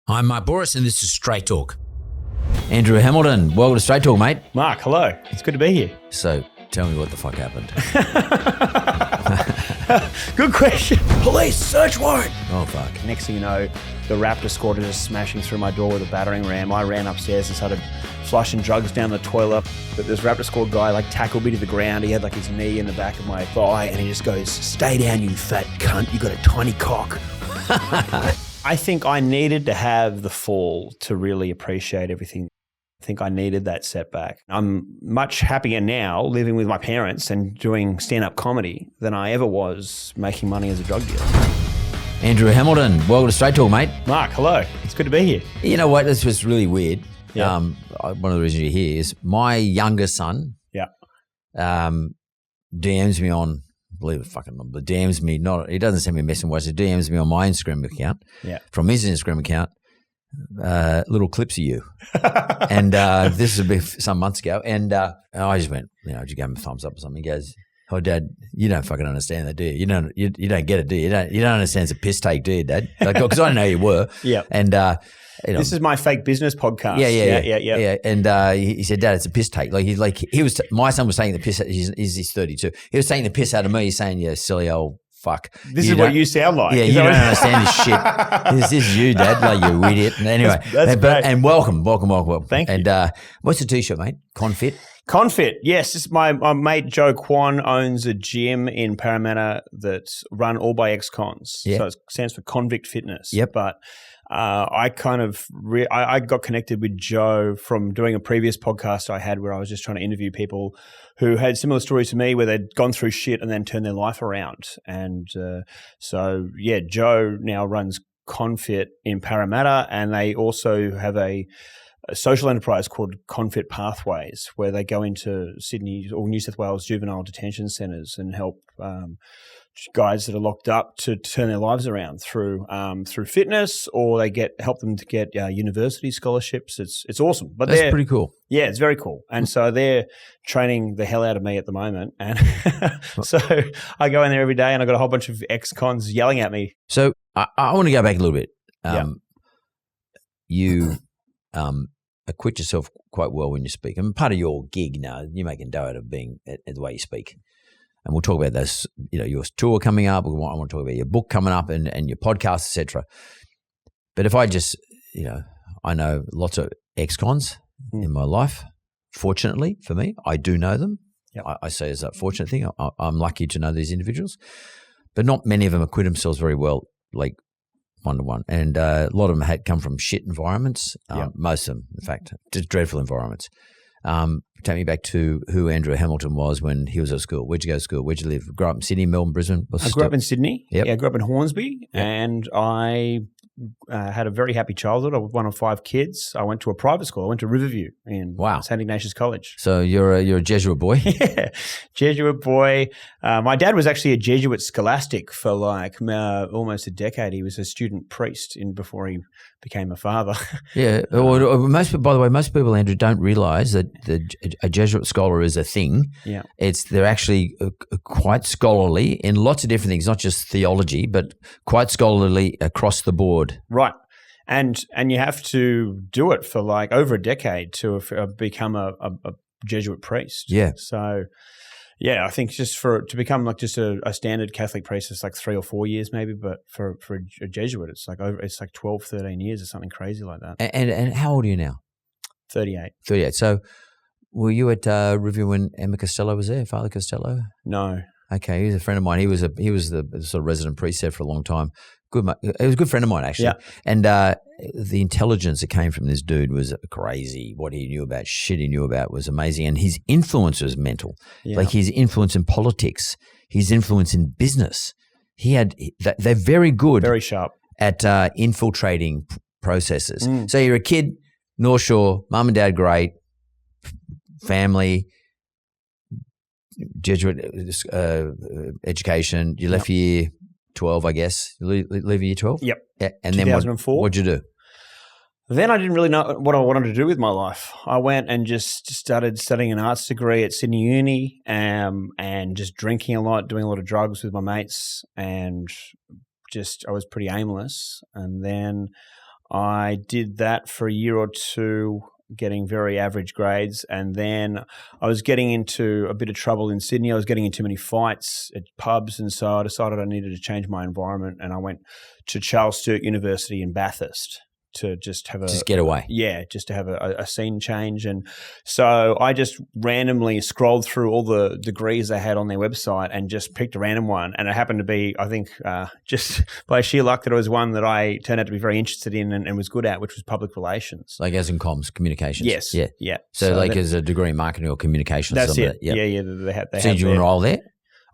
I'm Mark Bouris, and this is Straight Talk. Andrew Hamilton, welcome to Straight Talk, mate. Mark, hello. It's good to be here. So, tell me what the fuck happened. Good question. Police search warrant. Oh, fuck. Next thing you know, the Raptor squad is smashing through my door with a battering ram. I ran upstairs and started flushing drugs down the toilet. But this Raptor squad guy tackled me to the ground. He had his knee in the back of my thigh and he just goes, "Stay down, you fat cunt. You got a tiny cock." I think I needed to have the fall to really appreciate everything. I think I needed that setback. I'm much happier now living with my parents and doing stand-up comedy than I ever was making money as a drug dealer. Andrew Hamilton, welcome to Straight Talk, mate. Mark, hello. It's good to be here. You know what? This was really weird. Yeah. One of the reasons you're here is my younger son DMs me on, believe it fucking not, but DMs me, not, he doesn't send me a message, he DMs me on my Instagram account, from his Instagram account, little clips of you. And this was some months ago. And I just went, just gave him a thumbs up or something. He goes, "Oh, Dad, you don't fucking understand that, do you? You don't get it, do you? You don't understand it's a piss take, do you, Dad?" Because I didn't know you were. Yeah. And this is my fake business podcast. Yeah. And he said, "Dad, it's a piss take." My son was taking the piss. He's 32. He was taking the piss out of me. He's saying, "Yeah, silly old fuck." This is what you sound like. Yeah, you don't understand this shit. This is you, Dad, you idiot. And anyway, that's great. And welcome. Thank you. And what's the T-shirt, mate? Confit? Confit, yes. This is my mate Joe Kwan owns a gym in Parramatta that's run all by ex-cons. Yeah. So it stands for Convict Fitness. Yep. But I got connected with Joe from doing a previous podcast I had where I was just trying to interview people who had similar stories to me where they'd gone through shit and then turned their life around. And Joe now runs Confit in Parramatta, and they also have a social enterprise called Confit Pathways, where they go into Sydney or New South Wales juvenile detention centres and help guys that are locked up to turn their lives around through fitness, or they help them to get university scholarships. It's awesome. But that's pretty cool. Yeah, it's very cool. And so they're training the hell out of me at the moment, and so I go in there every day, and I've got a whole bunch of ex-cons yelling at me. So I want to go back a little bit. You acquit yourself quite well when you speak. And part of your gig now, you're making dough out of being the way you speak. And we'll talk about this, your tour coming up. I want to talk about your book coming up and your podcast, etc. But if I just, I know lots of ex-cons in my life. Fortunately for me, I do know them. Yep. I say it's a fortunate thing. I'm lucky to know these individuals. But not many of them acquit themselves very well, one-to-one. And a lot of them had come from shit environments, most of them, in fact, just dreadful environments. Take me back to who Andrew Hamilton was when he was at school. Where'd you go to school? Where'd you live? Grew up in Sydney, Melbourne, Brisbane? I grew up in Sydney. Yep. Yeah, I grew up in Hornsby, and I had a very happy childhood. I was one of 5 kids. I went to a private school. I went to Riverview in St. Ignatius College. So you're a Jesuit boy? Yeah, Jesuit boy. My dad was actually a Jesuit scholastic for almost a decade. He was a student priest before he became a father. Yeah. Well, by the way, most people, Andrew, don't realise that a Jesuit scholar is a thing. Yeah. They're actually quite scholarly in lots of different things, not just theology, but quite scholarly across the board. Right. And you have to do it for over a decade to become a Jesuit priest. Yeah. So, yeah, I think just to become just a standard Catholic priest, it's 3 or 4 years maybe, but for a Jesuit, it's 12, 13 years or something crazy like that. And how old are you now? 38. 38. So were you at Riverview when Emma Costello was there, Father Costello? No. Okay, he was a friend of mine. He was the sort of resident priest there for a long time. He was a good friend of mine, actually. Yeah. And the intelligence that came from this dude was crazy. What he knew about, shit he knew about was amazing. And his influence was mental. Yeah. His influence in politics, his influence in business. They're very good. Very sharp. At infiltrating processes. So you're a kid, North Shore, mum and dad great, family, Jesuit education. You left year 12, I guess. You leave year 12? Yep. Yeah. And 2004. Then what'd you do? Then I didn't really know what I wanted to do with my life. I went and just started studying an arts degree at Sydney Uni, and just drinking a lot, doing a lot of drugs with my mates, and I was pretty aimless. And then I did that for a year or two, getting very average grades. And then I was getting into a bit of trouble in Sydney. I was getting into too many fights at pubs. And so I decided I needed to change my environment. And I went to Charles Sturt University in Bathurst to just have get away. Yeah, just to have a scene change. And so I just randomly scrolled through all the degrees they had on their website and just picked a random one. And it happened to be, I think, just by sheer luck that it was one that I turned out to be very interested in and was good at, which was public relations. Like as in comms, communications. Yes. Yeah. So like as a degree in marketing or communications. That's it. Yep. Yeah. They so did you enroll there?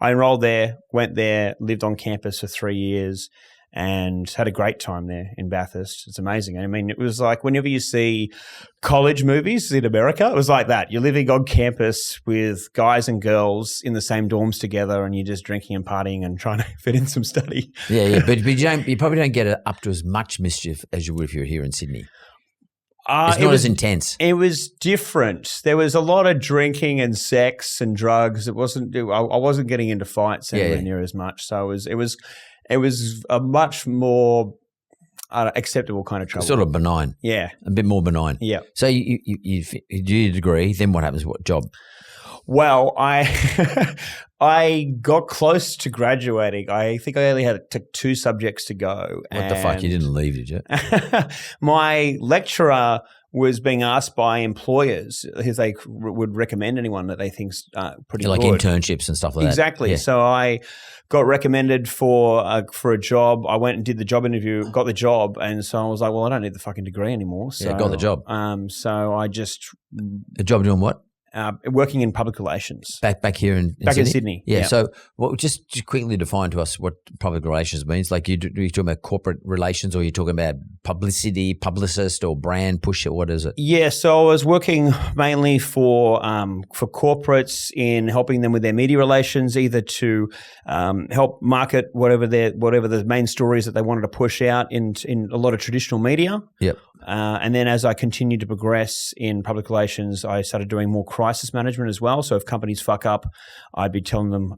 I enrolled there, went there, lived on campus for 3 years, and had a great time there in Bathurst. It's amazing. I mean, it was like whenever you see college movies in America, it was like that. You're living on campus with guys and girls in the same dorms together, and you're just drinking and partying and trying to fit in some study. Yeah. But you probably don't get up to as much mischief as you would if you were here in Sydney. It's not as intense. It was different. There was a lot of drinking and sex and drugs. I wasn't getting into fights anywhere near as much. So it was a much more acceptable kind of trouble. Sort of benign. Yeah. A bit more benign. Yeah. So you do your degree, then what happens? What job? Well, I got close to graduating. I think I only took 2 subjects to go. What the fuck? You didn't leave, did you? My lecturer was being asked by employers if they would recommend anyone that they think's pretty like good. Internships and stuff like Exactly. that. So I got recommended for a job. I went and did the job interview, got the job, and so I was like, well, I don't need the fucking degree anymore. So, got the job. So I just a job doing what? Working in public relations. Back here in Sydney. Yeah. So just quickly define to us what public relations means. Like you talking about corporate relations, or you're talking about publicity, publicist, or brand pusher? What is it? Yeah. So I was working mainly for corporates in helping them with their media relations, either to help market whatever the main stories that they wanted to push out in a lot of traditional media. Yep. And then as I continued to progress in public relations, I started doing more crisis management as well. So if companies fuck up, I'd be telling them,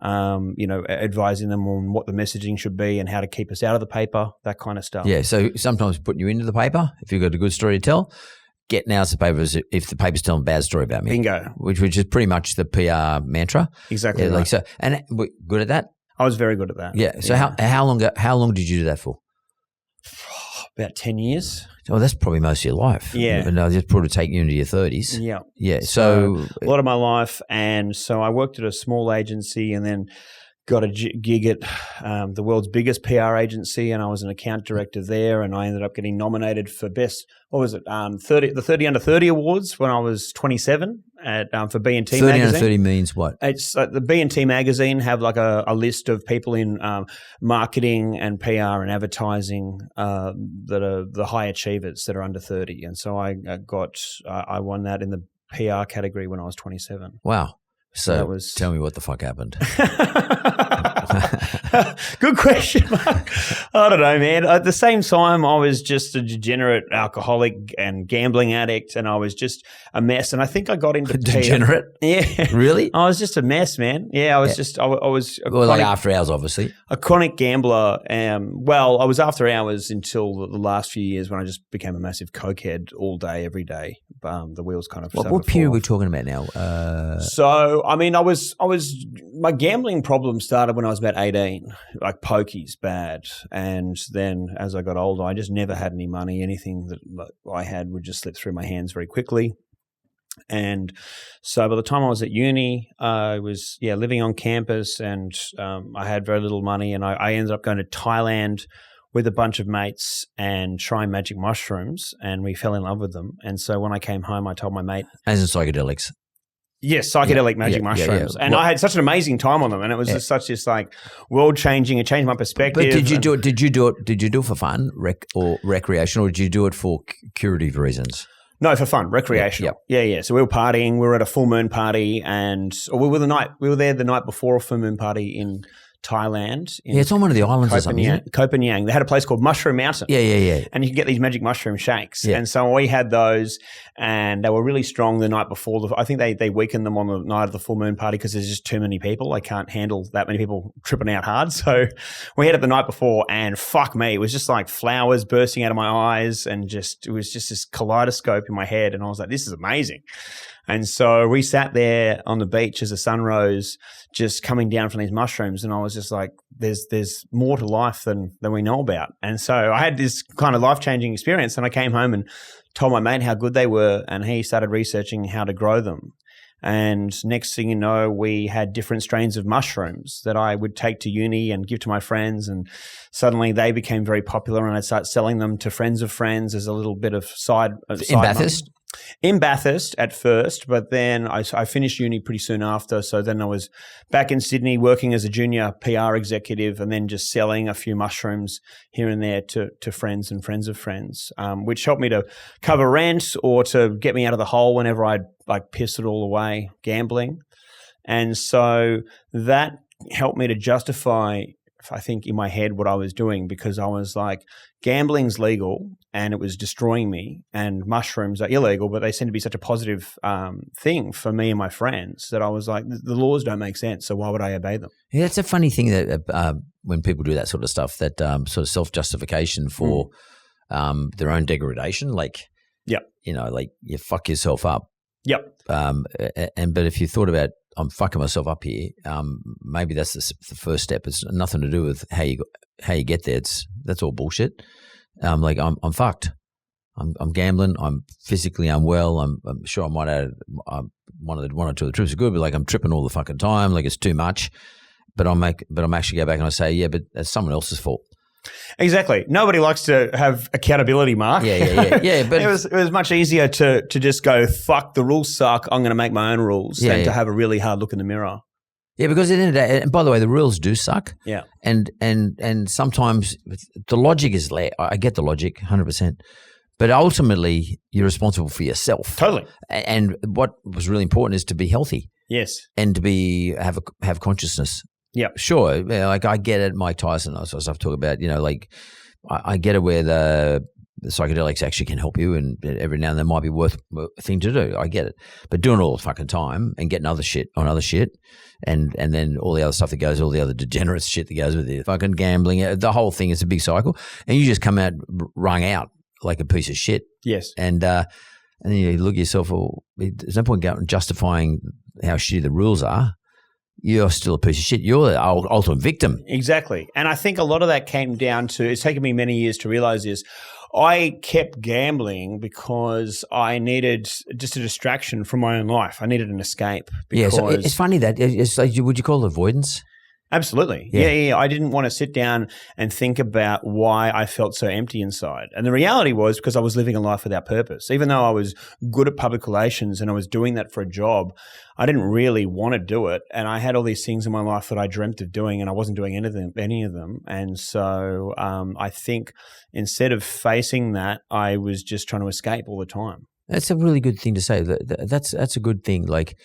advising them on what the messaging should be and how to keep us out of the paper, that kind of stuff. Yeah. So sometimes putting you into the paper if you've got a good story to tell. Getting out of the papers if the paper's telling a bad story about me. Bingo. Which is pretty much the PR mantra. Exactly. Yeah, right. Like so, and good at that. I was very good at that. Yeah. So how long did you do that for? About 10 years. Oh, that's probably most of your life. Yeah. And I'll just probably take you into your 30s. Yeah. Yeah. So a lot of my life. And so I worked at a small agency and then got a gig at the world's biggest PR agency, and I was an account director there, and I ended up getting nominated for best, the 30 Under 30 Awards when I was 27 for B&T 30 magazine. 30 Under 30 means what? It's the B&T magazine have like a list of people in marketing and PR and advertising that are the high achievers that are under 30, and so I won that in the PR category when I was 27. Wow. So tell me what the fuck happened. Good question, Mark. I don't know, man. At the same time, I was just a degenerate alcoholic and gambling addict, and I was just a mess. And I think I got into degenerate. Yeah, really. I was just a mess, man. Yeah, I was just. I was like after hours, obviously. A chronic gambler. Well, I was after hours until the last few years when I just became a massive cokehead all day, every day. The wheels kind of. What period are we talking about now? So, I mean, my gambling problem started when I was about 18, like pokies, bad. And then as I got older, I just never had any money. Anything that I had would just slip through my hands very quickly. And so by the time I was at uni, I was, living on campus, and I had very little money, and I ended up going to Thailand with a bunch of mates and trying magic mushrooms, and we fell in love with them. And so when I came home, I told my mate. As in psychedelics. Yes, psychedelic magic mushrooms. And I had such an amazing time on them, and it was just such this like world changing. It changed my perspective. But did you do it? Did you do it for fun, or recreational, or did you do it for curative reasons? No, for fun, recreational. Yeah. So we were partying. We were at a full moon party, and we were there the night before a full moon party in Thailand. Yeah, it's on one of the islands or something, isn't it? Koh Phangan. They had a place called Mushroom Mountain. Yeah. And you could get these magic mushroom shakes. Yeah. And so we had those, and they were really strong the night before. I think they weakened them on the night of the full moon party because there's just too many people. They can't handle that many people tripping out hard. So we had it the night before, and fuck me, it was just like flowers bursting out of my eyes, and it was just this kaleidoscope in my head. And I was like, this is amazing. And so we sat there on the beach as the sun rose, just coming down from these mushrooms. And I was just like, there's more to life than we know about. And so I had this kind of life-changing experience, and I came home and told my mate how good they were, and he started researching how to grow them. And next thing you know, we had different strains of mushrooms that I would take to uni and give to my friends. And suddenly they became very popular, and I'd start selling them to friends of friends as a little bit of side In Bathurst? In Bathurst at first, but then I finished uni pretty soon after. So then I was back in Sydney working as a junior PR executive, and then just selling a few mushrooms here and there to friends and friends of friends, which helped me to cover rent or to get me out of the hole whenever I'd like piss it all away gambling. And so that helped me to justify, I think, in my head what I was doing, because I was like, gambling's legal and it was destroying me, and mushrooms are illegal, but they seem to be such a positive thing for me and my friends that I was like, the laws don't make sense, so why would I obey them? Yeah, it's a funny thing that when people do that sort of stuff, that sort of self-justification for their own degradation, like, like you fuck yourself up. Yep. But if you thought about, I'm fucking myself up here, maybe that's the first step. It's nothing to do with how you get there. That's all bullshit. Like I'm fucked. I'm gambling. I'm physically unwell. I'm sure I might have one or two of the trips are good, but like I'm tripping all the fucking time. Like it's too much. But I'm actually go back and I say, yeah, but that's someone else's fault. Exactly. Nobody likes to have accountability, Mark. Yeah. But it was much easier to just go, fuck, the rules suck, I'm going to make my own rules, than to have a really hard look in the mirror. Yeah, because at the end of the day, and by the way, the rules do suck. Yeah. And sometimes the logic is there. I get the logic 100%. But ultimately, you're responsible for yourself. Totally. And what was really important is to be healthy. Yes. And to have consciousness. Yeah, sure. Like I get it, Mike Tyson. I was talking about, like I get it where the psychedelics actually can help you, and every now and then might be worth a thing to do. I get it, but doing it all the fucking time and getting other shit on other shit, and then all the other stuff that goes, all the other degenerate shit that goes with it, fucking gambling, the whole thing is a big cycle, and you just come out wrung out like a piece of shit. Yes, and then you look at yourself. Well, there's no point justifying how shitty the rules are. You're still a piece of shit. You're the ultimate victim. Exactly. And I think a lot of that came down to, it's taken me many years to realize this, I kept gambling because I needed just a distraction from my own life. I needed an escape. Yeah, so it's funny that, it's like, would you call it avoidance? Absolutely. Yeah. I didn't want to sit down and think about why I felt so empty inside. And the reality was because I was living a life without purpose. Even though I was good at public relations and I was doing that for a job, I didn't really want to do it. And I had all these things in my life that I dreamt of doing, and I wasn't doing any of them. And so I think instead of facing that, I was just trying to escape all the time. That's a really good thing to say. That's a good thing. Like,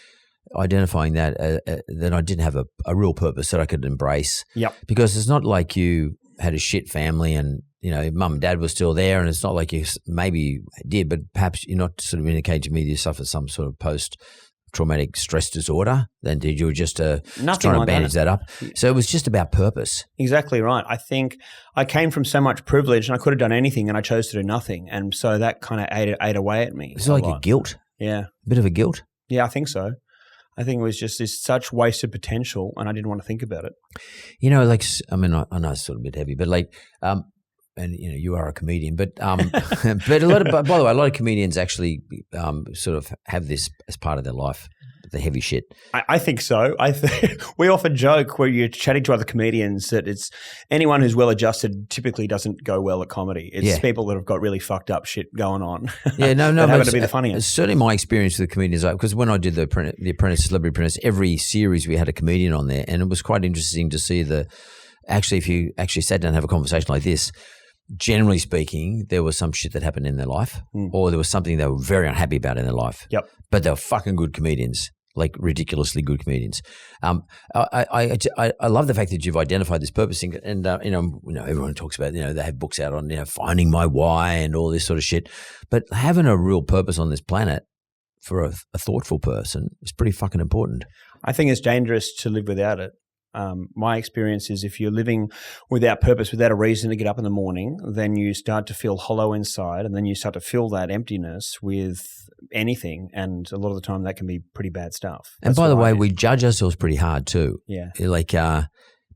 identifying that I didn't have a real purpose that I could embrace. Yep. Because it's not like you had a shit family and, mum and dad were still there, and it's not like you maybe did, but perhaps you're not sort of indicating to me you suffered some sort of post-traumatic stress disorder. Then did you just trying to bandage that up? So it was just about purpose. Exactly right. I think I came from so much privilege and I could have done anything and I chose to do nothing. And so that kind of ate away at me. It's like a guilt. Yeah. A bit of a guilt. Yeah, I think so. I think it was just this such wasted potential, and I didn't want to think about it. I know it's sort of a bit heavy, but like, and you are a comedian, but but a lot of, by the way, a lot of comedians actually sort of have this as part of their life, the heavy shit. I think so. We often joke where you're chatting to other comedians that it's anyone who's well adjusted typically doesn't go well at comedy. It's people that have got really fucked up shit going on. Yeah, no, that happen to be the funniest. Certainly, my experience with comedians, because when I did the Apprentice, Celebrity Apprentice, every series we had a comedian on there, and it was quite interesting to see if you actually sat down and have a conversation like this. Generally speaking, there was some shit that happened in their life, or there was something they were very unhappy about in their life. Yep. But they were fucking good comedians. like ridiculously good comedians. I love the fact that you've identified this purpose, and everyone talks about they have books out on finding my why and all this sort of shit, but having a real purpose on this planet for a thoughtful person is pretty fucking important. I think it's dangerous to live without it. My experience is if you're living without purpose, without a reason to get up in the morning, then you start to feel hollow inside, and then you start to fill that emptiness with anything, and a lot of the time that can be pretty bad stuff. And by the way, we judge ourselves pretty hard too. Yeah. Like, by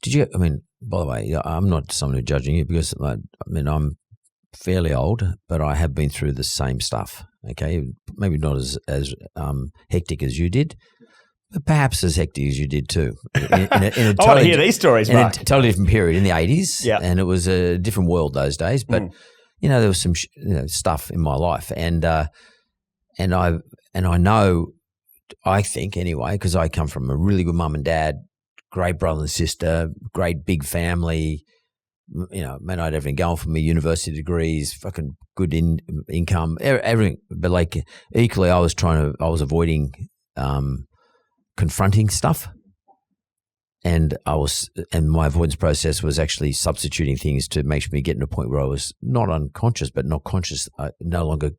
the way, I'm not someone who's judging you because, I'm fairly old, but I have been through the same stuff, okay? Maybe not as hectic as you did, but perhaps as hectic as you did too. In a I want to hear these stories, Mark. In a totally different period, in the 80s, yeah. And it was a different world those days, but, there was some stuff in my life, and I know, I think anyway, because I come from a really good mum and dad, great brother and sister, great big family, I had everything going for me, university degrees, fucking good income, everything. But like equally, I was avoiding confronting stuff. And my avoidance process was actually substituting things to make me get to a point where I was not unconscious, but not conscious, no longer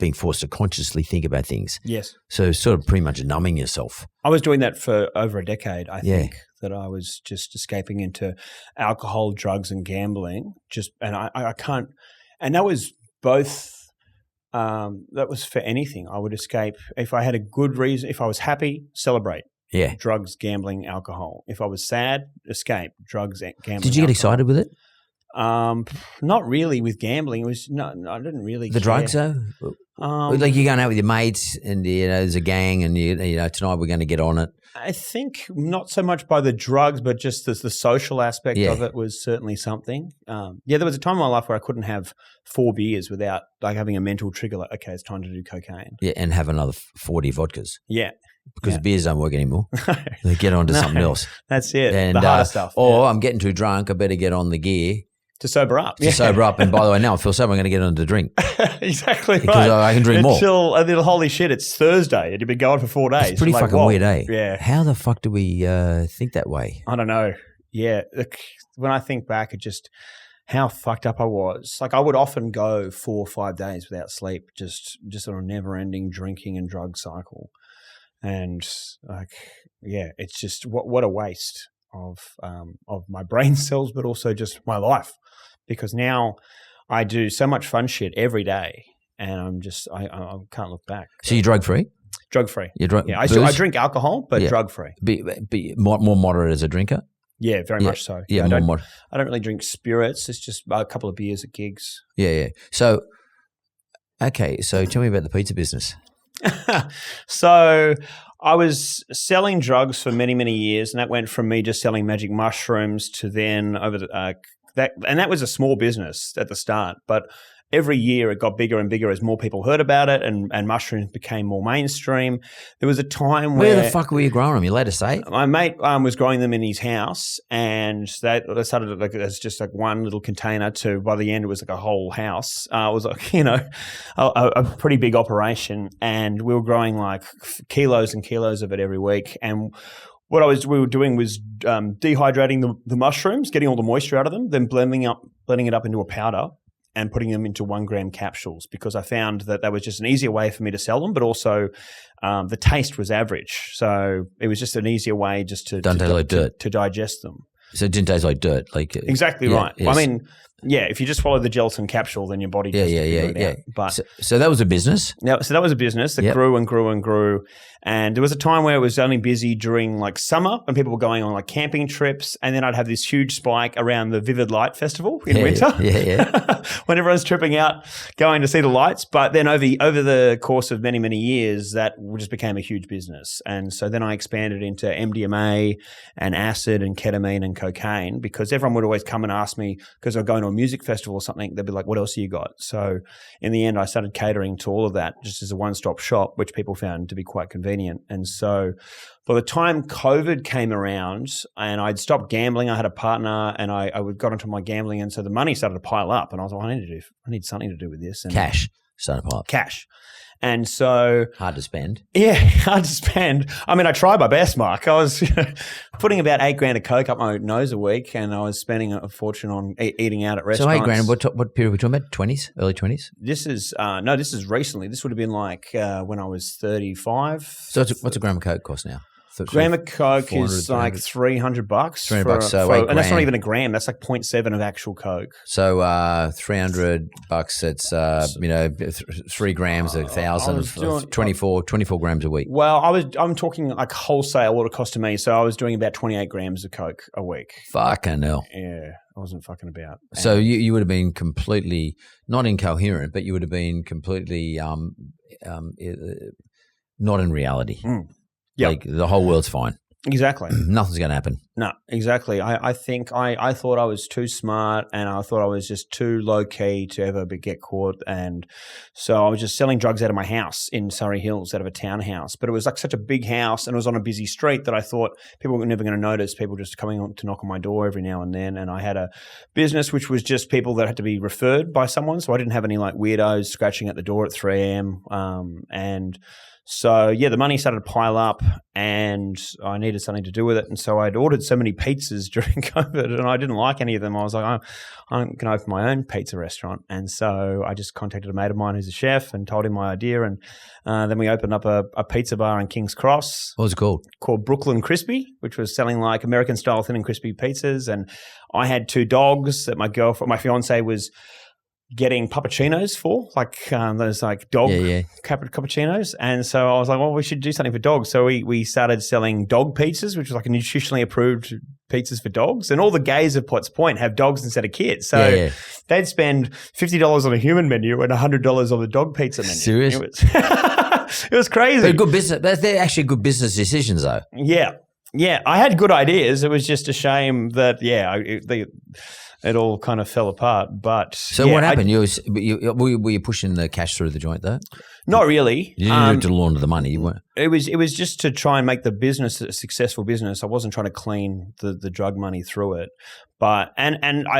being forced to consciously think about things. Yes. So sort of pretty much numbing yourself. I was doing that for over a decade, I think, that I was just escaping into alcohol, drugs, and gambling. I can't, and that was both, that was for anything. I would escape if I had a good reason. If I was happy, celebrate. Yeah. Drugs, gambling, alcohol. If I was sad, escape. Drugs, gambling. Did you get excited with it? Not really with gambling. It was I didn't really the care. drugs though. Like you're going out with your mates, and there's a gang, and tonight we're going to get on it. I think not so much by the drugs, but just the social aspect of it was certainly something. There was a time in my life where I couldn't have 4 beers without like having a mental trigger, like, okay, it's time to do cocaine. Yeah, and have another 40 vodkas. Yeah. Because beers don't work anymore. They get on to something else. That's it. And, the harder stuff. Or I'm getting too drunk, I better get on the gear. To sober up. Sober up. And by the way, now I feel sober, I'm going to get on to drink. Exactly right. Because I can drink more. Until, holy shit, it's Thursday. You've been going for 4 days. It's pretty fucking weird, eh? Yeah. How the fuck do we think that way? I don't know. Yeah. When I think back at just how fucked up I was. Like I would often go 4 or 5 days without sleep, just on a never-ending drinking and drug cycle. And it's just what a waste of my brain cells, but also just my life. Because now I do so much fun shit every day, and I can't look back. So you're drug free? Drug free. You're drug. Yeah, I drink alcohol, but drug free. Be more moderate as a drinker. Yeah, very much so. Yeah, I don't really drink spirits. It's just a couple of beers at gigs. Yeah. So, okay. So tell me about the pizza business. So I was selling drugs for many, many years, and that went from me just selling magic mushrooms to then that was a small business at the start, but every year it got bigger and bigger as more people heard about it, and mushrooms became more mainstream. There was a time where the fuck were you growing them? You let us say. My mate was growing them in his house, and they started as just like one little container to by the end it was like a whole house. It was like a pretty big operation, and we were growing like kilos and kilos of it every week. And what we were doing was dehydrating the mushrooms, getting all the moisture out of them, then blending it up into a powder and putting them into 1 gram capsules, because I found that was just an easier way for me to sell them, but also the taste was average. So it was just an easier way just to digest them. So it didn't taste like dirt. Exactly right. Yes. I mean, if you just follow the gelatin capsule, then your body just figured it out. But so that was a business? So that was a business that grew and grew and grew. And there was a time where it was only busy during like summer when people were going on like camping trips. And then I'd have this huge spike around the Vivid Light Festival in winter. When everyone's tripping out, going to see the lights. But then over the course of many, many years, that just became a huge business. And so then I expanded into MDMA and acid and ketamine and cocaine, because everyone would always come and ask me, because I'm going to a music festival or something, they'd be like, what else have you got? So in the end, I started catering to all of that just as a one-stop shop, which people found to be quite convenient. And so by the time COVID came around and I'd stopped gambling, I had a partner and I got into my gambling, and so the money started to pile up, and I was like, I need something to do with this. And cash. Starting to pile up. Cash. And so Hard to spend. Yeah, hard to spend. I mean, I tried my best, Mark. I was putting about $8,000 of coke up my nose a week, and I was spending a fortune on eating out at restaurants. So $8,000. What period are we talking about? 20s, early 20s? This is this is recently. This would have been like when I was 35. So what's a gram of coke cost now? Gram of coke is like $300. $300. So and that's not even a gram. That's like 0.7 of actual coke. So $300. That's 3 grams, 1,000, 24 grams a week. Well, I'm talking like wholesale. What it cost to me. So I was doing about 28 grams of coke a week. Fucking hell. Yeah, I wasn't fucking about. So you would have been completely not incoherent, but you would have been completely not in reality. Yep. Like the whole world's fine. Exactly. Nothing's going to happen. No, exactly. I think I thought I was too smart, and I thought I was just too low key to ever get caught. And so I was just selling drugs out of my house in Surry Hills, out of a townhouse. But it was like such a big house, and it was on a busy street that I thought people were never going to notice. People just coming on to knock on my door every now and then. And I had a business which was just people that had to be referred by someone. So I didn't have any like weirdos scratching at the door at 3 a.m. So, the money started to pile up, and I needed something to do with it. And so I'd ordered so many pizzas during COVID, and I didn't like any of them. I was like, I'm going to open my own pizza restaurant. And so I just contacted a mate of mine who's a chef and told him my idea. And then we opened up a pizza bar in King's Cross. What was it called? Called Brooklyn Crispy, which was selling like American-style thin and crispy pizzas. And I had 2 dogs that my fiancée was getting puppuccinos for, like those like dog cappuccinos. And so I was like, well, we should do something for dogs. So we started selling dog pizzas, which was like a nutritionally approved pizzas for dogs. And all the gays of Potts Point have dogs instead of kids. So they'd spend $50 on a human menu and $100 on the dog pizza menu. Serious? It was crazy. But good business. They're actually good business decisions, though. Yeah. I had good ideas. It was just a shame that, it all kind of fell apart. But so what happened? Were you pushing the cash through the joint though? Not really. You didn't do to launder the money. You weren't. It was just to try and make the business a successful business. I wasn't trying to clean the drug money through it. But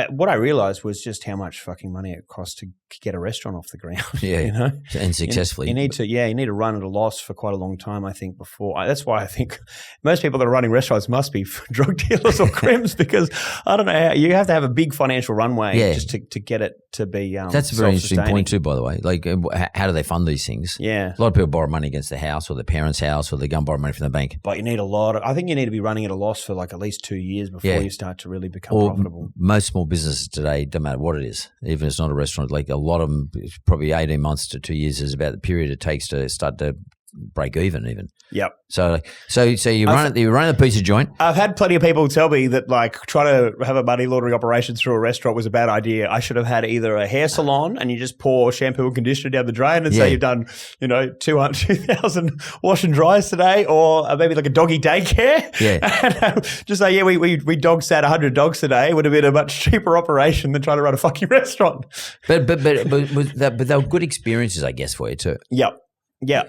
what I realized was just how much fucking money it costs to get a restaurant off the ground. Yeah, and successfully. You need to run at a loss for quite a long time. I think before that's why I think most people that are running restaurants must be drug dealers or crims, because I don't know, you have to have a big financial runway just to get it to be. That's a very interesting point too, by the way. Like, how do they fund these things? Yeah, a lot of people borrow money against their house or their parents' house, or they go and borrow money from the bank. But you need I think you need to be running at a loss for like at least 2 years before you start to really become profitable. Most small businesses today, don't matter what it is, even if it's not a restaurant, like a lot of them, it's probably 18 months to 2 years is about the period it takes to start to break even. Yep. So you run the pizza joint. I've had plenty of people tell me that like trying to have a money laundering operation through a restaurant was a bad idea. I should have had either a hair salon and you just pour shampoo and conditioner down the drain and say you've done 2,000 wash and dries today, or maybe like a doggy daycare. Yeah. And just say we dog sat 100 dogs today. Would have been a much cheaper operation than trying to run a fucking restaurant. But they were good experiences, I guess, for you too. Yep. Yeah,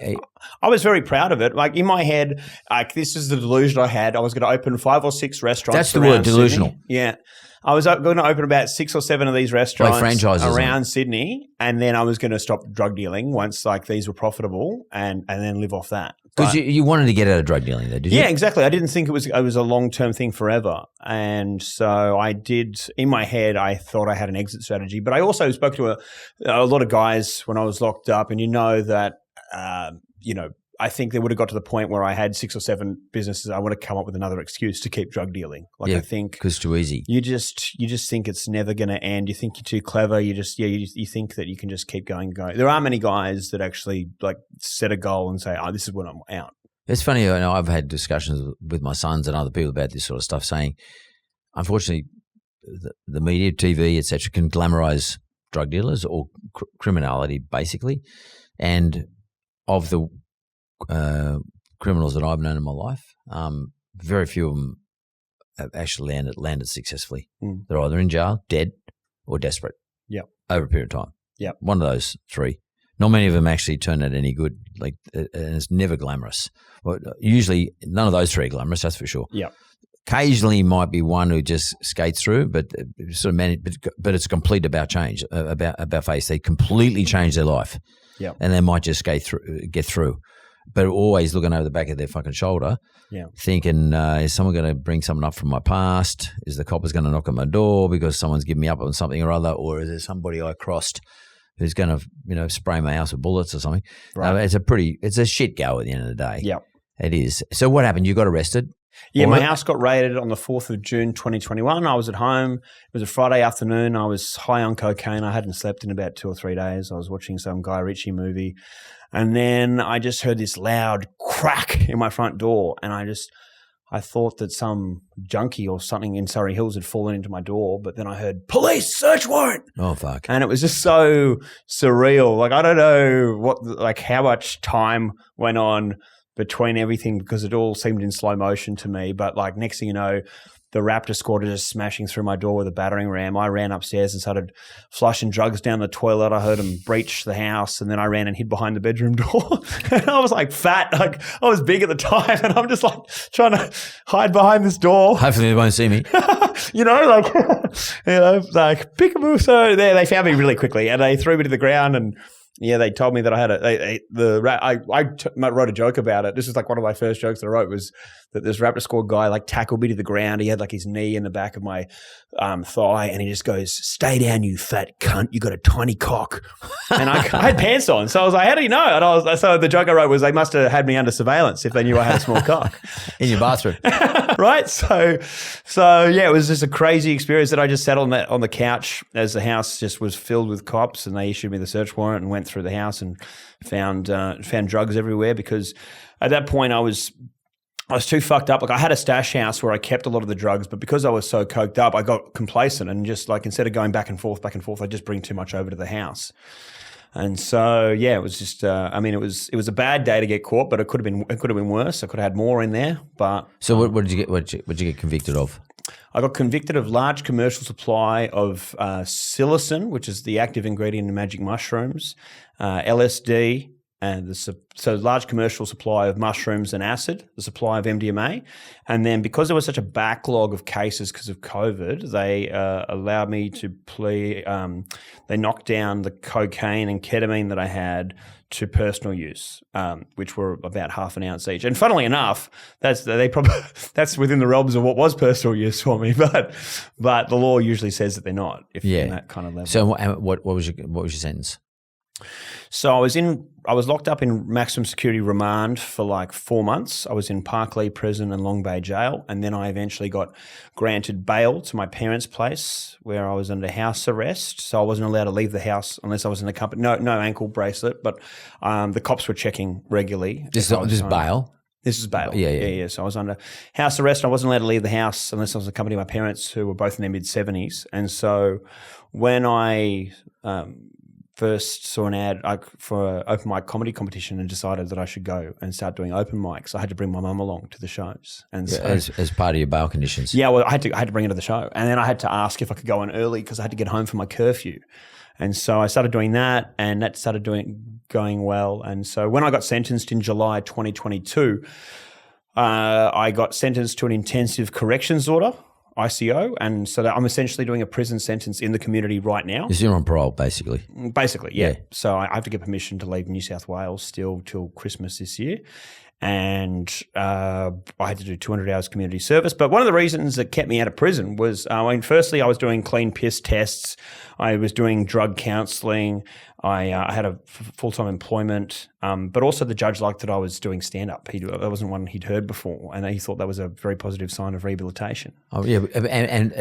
I was very proud of it. Like in my head, like this is the delusion I had. I was going to open 5 or 6 restaurants. That's the word, delusional. Sydney. Yeah. I was going to open about 6 or 7 of these restaurants around Sydney, and then I was going to stop drug dealing once like these were profitable, and then live off that. Because you wanted to get out of drug dealing, though, did you? Yeah, exactly. I didn't think it was a long-term thing forever, and so I did. In my head, I thought I had an exit strategy, but I also spoke to a lot of guys when I was locked up, and that. I think they would have got to the point where I had 6 or 7 businesses. I would have come up with another excuse to keep drug dealing. I think because it's too easy. You just think it's never going to end. You think you're too clever. You think that you can just keep going. There aren't many guys that actually like set a goal and say, "Oh, this is when I'm out." It's funny. I know I've had discussions with my sons and other people about this sort of stuff, saying, unfortunately, the media, TV, etc., can glamorize drug dealers or criminality, basically, and of the criminals that I've known in my life, very few of them have actually landed successfully. They're either in jail, dead, or desperate. Yeah, over a period of time. Yeah, one of those 3. Not many of them actually turn out any good. Like, and it's never glamorous. Well, usually, none of those 3 are glamorous. That's for sure. Yeah. Occasionally might be one who just skates through, but sort of but it's complete about change, about face. They completely change their life. Yeah. And they might just get through. But always looking over the back of their fucking shoulder, thinking, is someone going to bring something up from my past? Is the coppers going to knock on my door because someone's given me up on something or other? Or is there somebody I crossed who's going to, spray my house with bullets or something? Right. It's a shit go at the end of the day. Yeah. It is. So what happened? You got arrested? Yeah, my house got raided on the 4th of June 2021. I was at home. It was a Friday afternoon. I was high on cocaine. I hadn't slept in about 2 or 3 days. I was watching some Guy Ritchie movie. And then I just heard this loud crack in my front door. And I thought that some junkie or something in Surry Hills had fallen into my door. But then I heard, police, search warrant. Oh, fuck. And it was just so surreal. Like, I don't know how much time went on between everything because it all seemed in slow motion to me. But like next thing you know, the Raptor squad are just smashing through my door with a battering ram. I ran upstairs and started flushing drugs down the toilet. I heard them breach the house, and then I ran and hid behind the bedroom door. And I was like fat, like I was big at the time, and I'm just like trying to hide behind this door. Hopefully they won't see me. Like peekaboo. So they found me really quickly, and they threw me to the ground and. Yeah, they told me that I had I wrote a joke about it. This is like one of my first jokes that I wrote was that this Raptor squad guy like tackled me to the ground. He had like his knee in the back of my thigh, and he just goes, "Stay down, you fat cunt! You got a tiny cock." And I had pants on, so I was like, "How do you know?" And so the joke I wrote was, "They must have had me under surveillance if they knew I had a small cock in your bathroom." Right? So yeah, it was just a crazy experience that I just sat on the couch as the house just was filled with cops, and they issued me the search warrant and went through the house and found drugs everywhere because at that point I was too fucked up. Like I had a stash house where I kept a lot of the drugs, but because I was so coked up, I got complacent and just like instead of going back and forth, I just bring too much over to the house. And so yeah, it was just it was a bad day to get caught, but it could have been worse. I could have had more in there. But so what did you get? What did you get convicted of? I got convicted of large commercial supply of psilocin, which is the active ingredient in magic mushrooms, LSD, and so large commercial supply of mushrooms and acid, the supply of MDMA. And then because there was such a backlog of cases because of COVID, they allowed me to plea. They knocked down the cocaine and ketamine that I had to personal use, which were about half an ounce each. And funnily enough, that's within the realms of what was personal use for me. But the law usually says that they're not. If in that kind of level. So what was your sentence? So I was locked up in maximum security remand for like 4 months. I was in Parklea Prison and Long Bay Jail, and then I eventually got granted bail to my parents' place where I was under house arrest. So I wasn't allowed to leave the house unless I was in a company. No ankle bracelet, but the cops were checking regularly. This is bail? This is bail. Yeah. So I was under house arrest. I wasn't allowed to leave the house unless I was accompanied by my parents who were both in their mid-70s. And so when I first saw an ad for an open mic comedy competition and decided that I should go and start doing open mics, I had to bring my mum along to the shows. And so, as part of your bail conditions. Yeah, well, I had to bring her to the show, and then I had to ask if I could go in early because I had to get home for my curfew. And so I started doing that, and that started going well. And so when I got sentenced in July 2022, I got sentenced to an intensive corrections order. ICO, and so that I'm essentially doing a prison sentence in the community right now. You're on parole, basically. Basically, yeah. So I have to get permission to leave New South Wales still till Christmas this year. And I had to do 200 hours community service. But one of the reasons that kept me out of prison was, firstly, I was doing clean piss tests. I was doing drug counselling. I had a full-time employment. But also the judge liked that I was doing stand-up. That wasn't one he'd heard before. And he thought that was a very positive sign of rehabilitation. Oh, yeah. And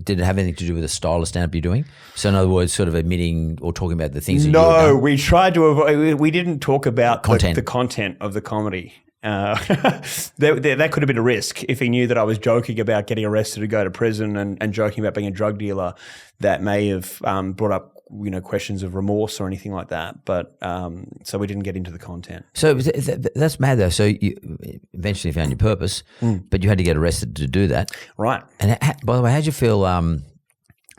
did it have anything to do with the style of stand-up you're doing? So in other words, sort of admitting or talking about the things that No, we tried to avoid – we didn't talk about content. The content of the comedy. That could have been a risk if he knew that I was joking about getting arrested to go to prison and joking about being a drug dealer. That may have brought up questions of remorse or anything like that. But so we didn't get into the content. So that's mad though. So you eventually found your purpose, but you had to get arrested to do that, right? And by the way, how'd you feel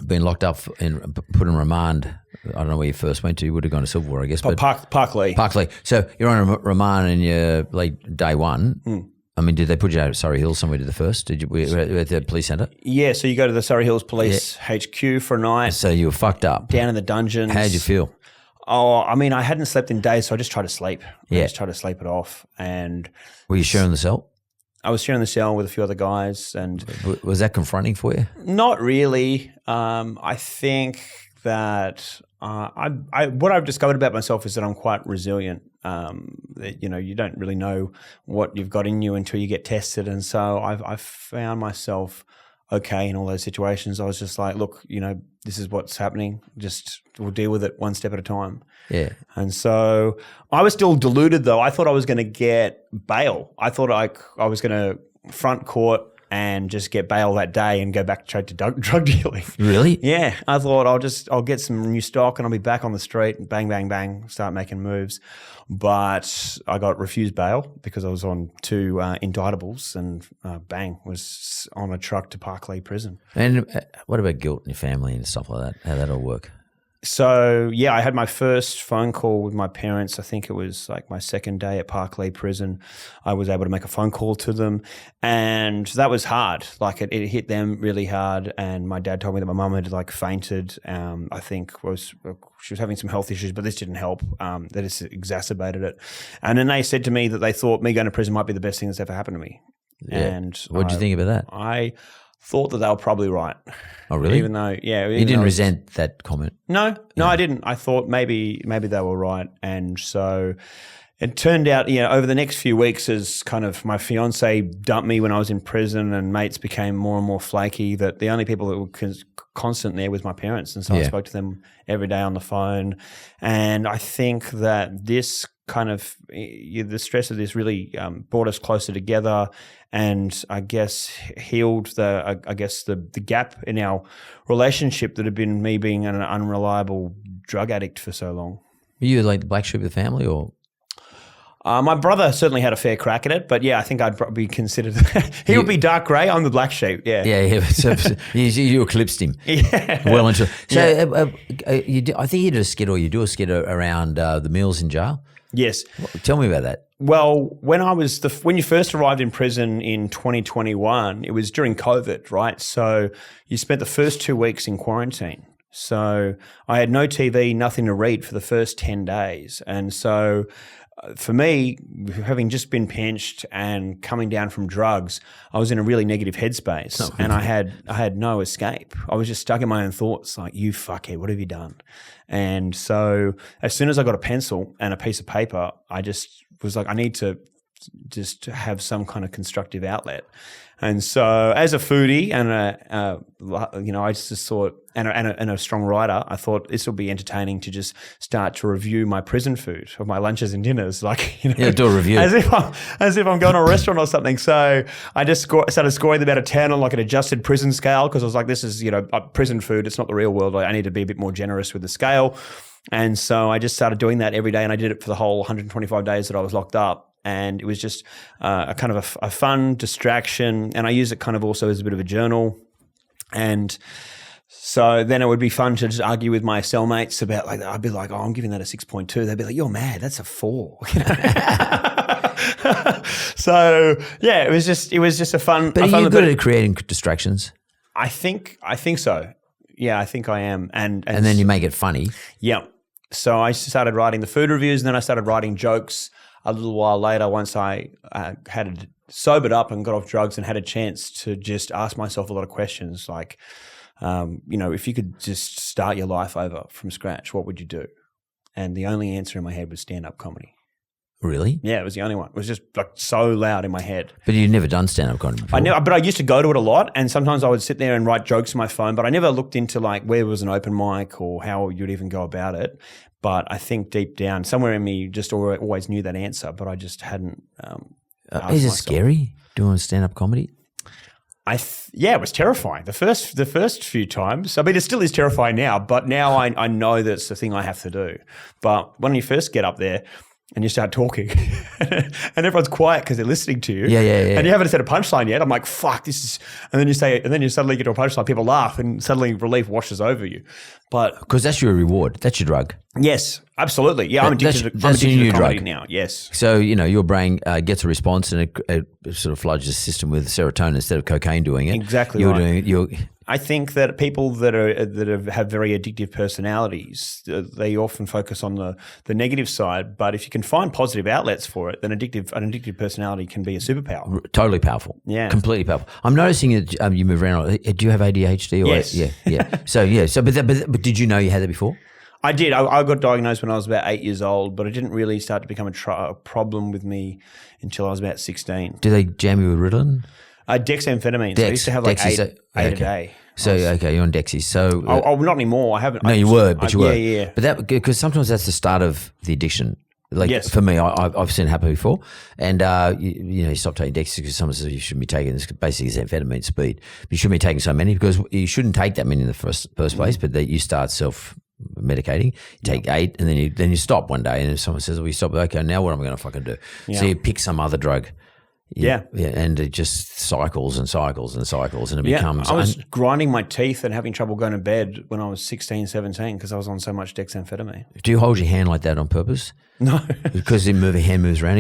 being locked up and put in remand? I don't know where you first went to. You would have gone to Silverwater, I guess. But Parklea. Parklea. So you're on a remand and you're like day one. I mean, did they put you out at Surry Hills somewhere to the first? Did you were you at the police centre? Yeah, so you go to the Surry Hills Police HQ for a night. So you were fucked up. Down in the dungeons. How did you feel? Oh, I mean, I hadn't slept in days, so I just tried to sleep. Yeah. I just tried to sleep it off. And Were you sharing the cell? I was sharing the cell with a few other guys. And Was that confronting for you? not really. I think that what I've discovered about myself is that I'm quite resilient. That, you don't really know what you've got in you until you get tested. And so I've found myself okay in all those situations. I was just like, look, this is what's happening. Just we'll deal with it one step at a time. Yeah. And so I was still deluded though. I thought I was going to get bail. I thought I was going to front court and just get bail that day and go back straight to drug dealing. Really? Yeah. I thought I'll get some new stock and I'll be back on the street and bang, bang, bang, start making moves. But I got refused bail because I was on 2 indictables and bang, was on a truck to Parklea prison. And what about guilt in your family and stuff like that? How that all work? So, yeah, I had my first phone call with my parents. I think it was like my second day at Parklea prison. I was able to make a phone call to them and that was hard. Like it hit them really hard. And my dad told me that my mum had like fainted. I think she was having some health issues, but this didn't help. That just exacerbated it. And then they said to me that they thought me going to prison might be the best thing that's ever happened to me. Yeah. And what did you think about that? I thought that they were probably right. Oh, really? Even though, yeah. You didn't resent that comment? No, I didn't. I thought maybe they were right. And so it turned out, over the next few weeks as kind of my fiancée dumped me when I was in prison and mates became more and more flaky, that the only people that were constant there was my parents. And so I spoke to them every day on the phone. And I think that this kind of the stress of this really brought us closer together, and I guess healed the gap in our relationship that had been me being an unreliable drug addict for so long. Were you like the black sheep of the family, or? My brother certainly had a fair crack at it, but yeah, I think I'd probably be considered. He would be dark grey. I'm the black sheep. Yeah, yeah. So you eclipsed him. Yeah. Well into. So I think you did a skit, or you do a skit around the meals in jail. Yes. Tell me about that. Well, when you first arrived in prison in 2021, it was during COVID, right? So you spent the first 2 weeks in quarantine. So I had no TV, nothing to read for the first 10 days. And so for me, having just been pinched and coming down from drugs, I was in a really negative headspace, and I had no escape. I was just stuck in my own thoughts, like, you fuckhead, what have you done? And so as soon as I got a pencil and a piece of paper, I just was like, I need to just have some kind of constructive outlet. And so as a foodie and I just thought, and a strong writer, I thought this will be entertaining to just start to review my prison food or my lunches and dinners, like, do a review as if I'm going to a restaurant or something. So I just started scoring them out of 10 on like an adjusted prison scale, because I was like, this is prison food. It's not the real world. I need to be a bit more generous with the scale. And so I just started doing that every day, and I did it for the whole 125 days that I was locked up. And it was just a kind of a fun distraction. And I use it kind of also as a bit of a journal. And so then it would be fun to just argue with my cellmates about, like, I'd be like, oh, I'm giving that a 6.2. They'd be like, you're mad. That's a 4. So yeah, it was just a fun. But are you good at creating distractions? I think so. Yeah, I think I am. And then you make it funny. Yeah. So I started writing the food reviews, and then I started writing jokes a little while later, once I had sobered up and got off drugs and had a chance to just ask myself a lot of questions, like, if you could just start your life over from scratch, what would you do? And the only answer in my head was stand-up comedy. Really? Yeah, it was the only one. It was just like so loud in my head. But you'd never done stand-up comedy before? But I used to go to it a lot, and sometimes I would sit there and write jokes on my phone, but I never looked into like where was an open mic or how you'd even go about it. But I think deep down, somewhere in me just always knew that answer, but I just hadn't Is it scary doing stand-up comedy? Yeah, it was terrifying. The first few times. I mean, it still is terrifying now, but now I know that's the thing I have to do. But when you first get up there, and you start talking and everyone's quiet because they're listening to you. Yeah. And you haven't said a punchline yet. I'm like, fuck, this is, and then you say, and then you suddenly get to a punchline, people laugh and suddenly relief washes over you. But because that's your reward. That's your drug. yes, absolutely. Yeah. I'm addicted to comedy drug now. Yes. So, your brain gets a response and it sort of floods the system with serotonin instead of cocaine doing it. Exactly. I think that people that have very addictive personalities, they often focus on the negative side. But if you can find positive outlets for it, then an addictive personality can be a superpower. Totally powerful. Yeah, completely powerful. I'm noticing that you move around. Do you have ADHD? Or yes. Yeah. So but did you know you had that before? I did. I got diagnosed when I was about 8 years old, but it didn't really start to become a problem with me until I was about 16. Do they jam you with Ritalin? Dexamphetamines. I used to have like eight a day. So you're on Dexies. So not anymore. I haven't. No, you were, but you were. Yeah. But that because sometimes that's the start of the addiction. Like yes. For me, I've seen it happen before, and you stop taking Dexies because someone says you shouldn't be taking this. Basically, it's amphetamine speed. But you shouldn't be taking so many because you shouldn't take that many in the first place. But you start self-medicating. You take 8, and then you stop one day, and if someone says, "Well, you stop," okay, now what am I going to fucking do? So you pick some other drug. Yeah, and it just cycles and cycles and cycles, and it becomes. I was grinding my teeth and having trouble going to bed when I was 16, 17 because I was on so much dexamphetamine. Do you hold your hand like that on purpose? No, because the hand moves around.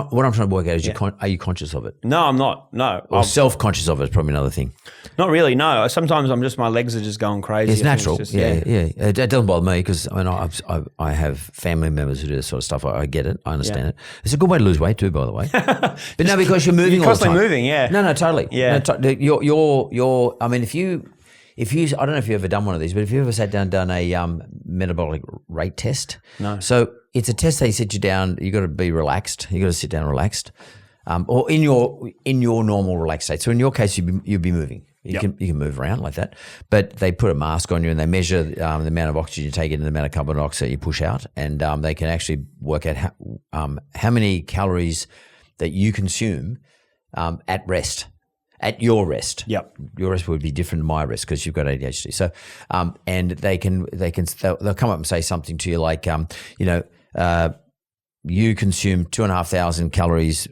What I'm trying to work out is, are you conscious of it? No, I'm not. No, or self-conscious of it is probably another thing. Not really. No, sometimes my legs are just going crazy. It's natural. It doesn't bother me because I have family members who do this sort of stuff. I get it. I understand it. It's a good way to lose weight too, by the way. But no, because you're moving all the time. Constantly moving, yeah. No, totally. Yeah. No, you're. I mean, if you, I don't know if you've ever done one of these, but if you ever sat down and done a metabolic rate test. No. So it's a test they sit you down. You got to be relaxed. You got to sit down relaxed, or in your normal relaxed state. So in your case, you'd be moving. You can move around like that, but they put a mask on you and they measure the amount of oxygen you take in and the amount of carbon dioxide you push out, and they can actually work out how many calories that you consume at rest. At your rest. Yep. Your rest would be different than my rest because you've got ADHD. So, and they'll come up and say something to you like, you consume 2,500 calories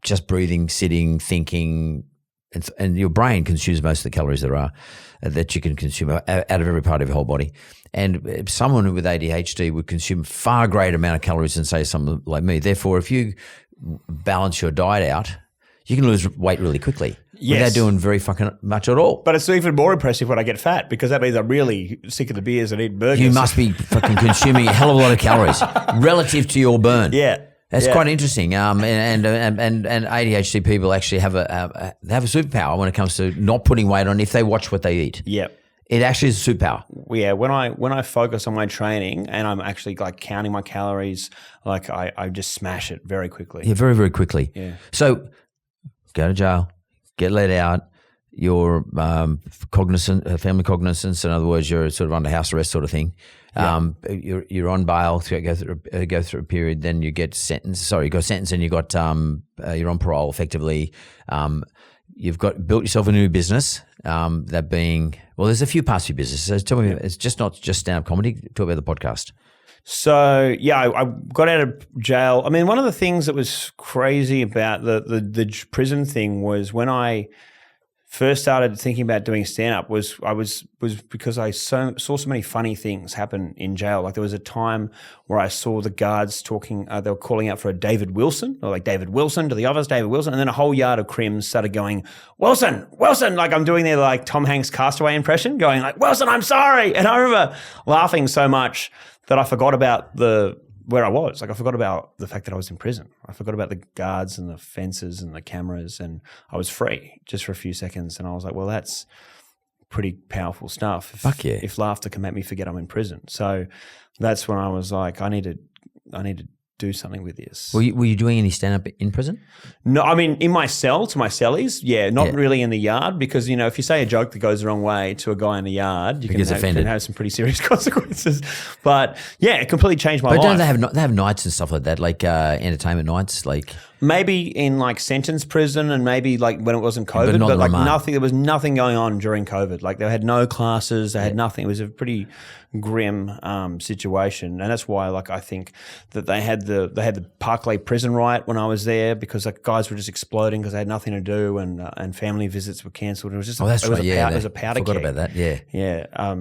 just breathing, sitting, thinking, and your brain consumes most of the calories there are that you can consume out of every part of your whole body. And someone with ADHD would consume far greater amount of calories than, say, someone like me. Therefore, if you balance your diet out, you can lose weight really quickly without doing very fucking much at all. But it's even more impressive when I get fat because that means I'm really sick of the beers and eating burgers. You must be fucking consuming a hell of a lot of calories relative to your burn. Yeah. That's quite interesting. And ADHD people actually have a superpower when it comes to not putting weight on if they watch what they eat. Yeah. It actually is a superpower. Yeah, when I focus on my training and I'm actually like counting my calories, like I just smash it very quickly. Yeah, very, very quickly. Yeah. So go to jail, get let out. You're cognizant, family cognizance. In other words, you're sort of under house arrest sort of thing. Yeah. You're on bail, go through a period. Then you get sentenced. Sorry, you got sentenced, and you got you're on parole effectively. You've built yourself a new business. That being, well, there's a few parts of your business. So tell me, it's just not just stand-up comedy. Talk about the podcast. So yeah, I got out of jail. I mean, one of the things that was crazy about the prison thing was when I first started thinking about doing stand-up was because I saw so many funny things happen in jail. Like there was a time where I saw the guards talking, they were calling out for a David Wilson, or like David Wilson to the office, David Wilson, and then a whole yard of crims started going, Wilson, like I'm doing their like Tom Hanks Castaway impression, going like, Wilson, I'm sorry. And I remember laughing so much that I forgot about where I was. Like I forgot about the fact that I was in prison. I forgot about the guards and the fences and the cameras, and I was free just for a few seconds. And I was like, well, that's pretty powerful stuff. Fuck yeah. If laughter can make me forget I'm in prison. So that's when I was like, I need to do something with this. Were you doing any stand-up in prison? No, I mean, in my cell, to my cellies, not really in the yard, because, if you say a joke that goes the wrong way to a guy in the yard, you can have some pretty serious consequences. But, yeah, it completely changed my life. But don't they have nights and stuff like that, like entertainment nights? Like Maybe in like sentence prison and maybe like when it wasn't COVID, but like nothing. There was nothing going on during COVID. Like they had no classes, they had nothing. It was a pretty grim situation, and that's why like I think that they had the Parkley prison riot when I was there because like guys were just exploding because they had nothing to do and family visits were cancelled. It was just it was a powder keg. Forgot about that. Yeah.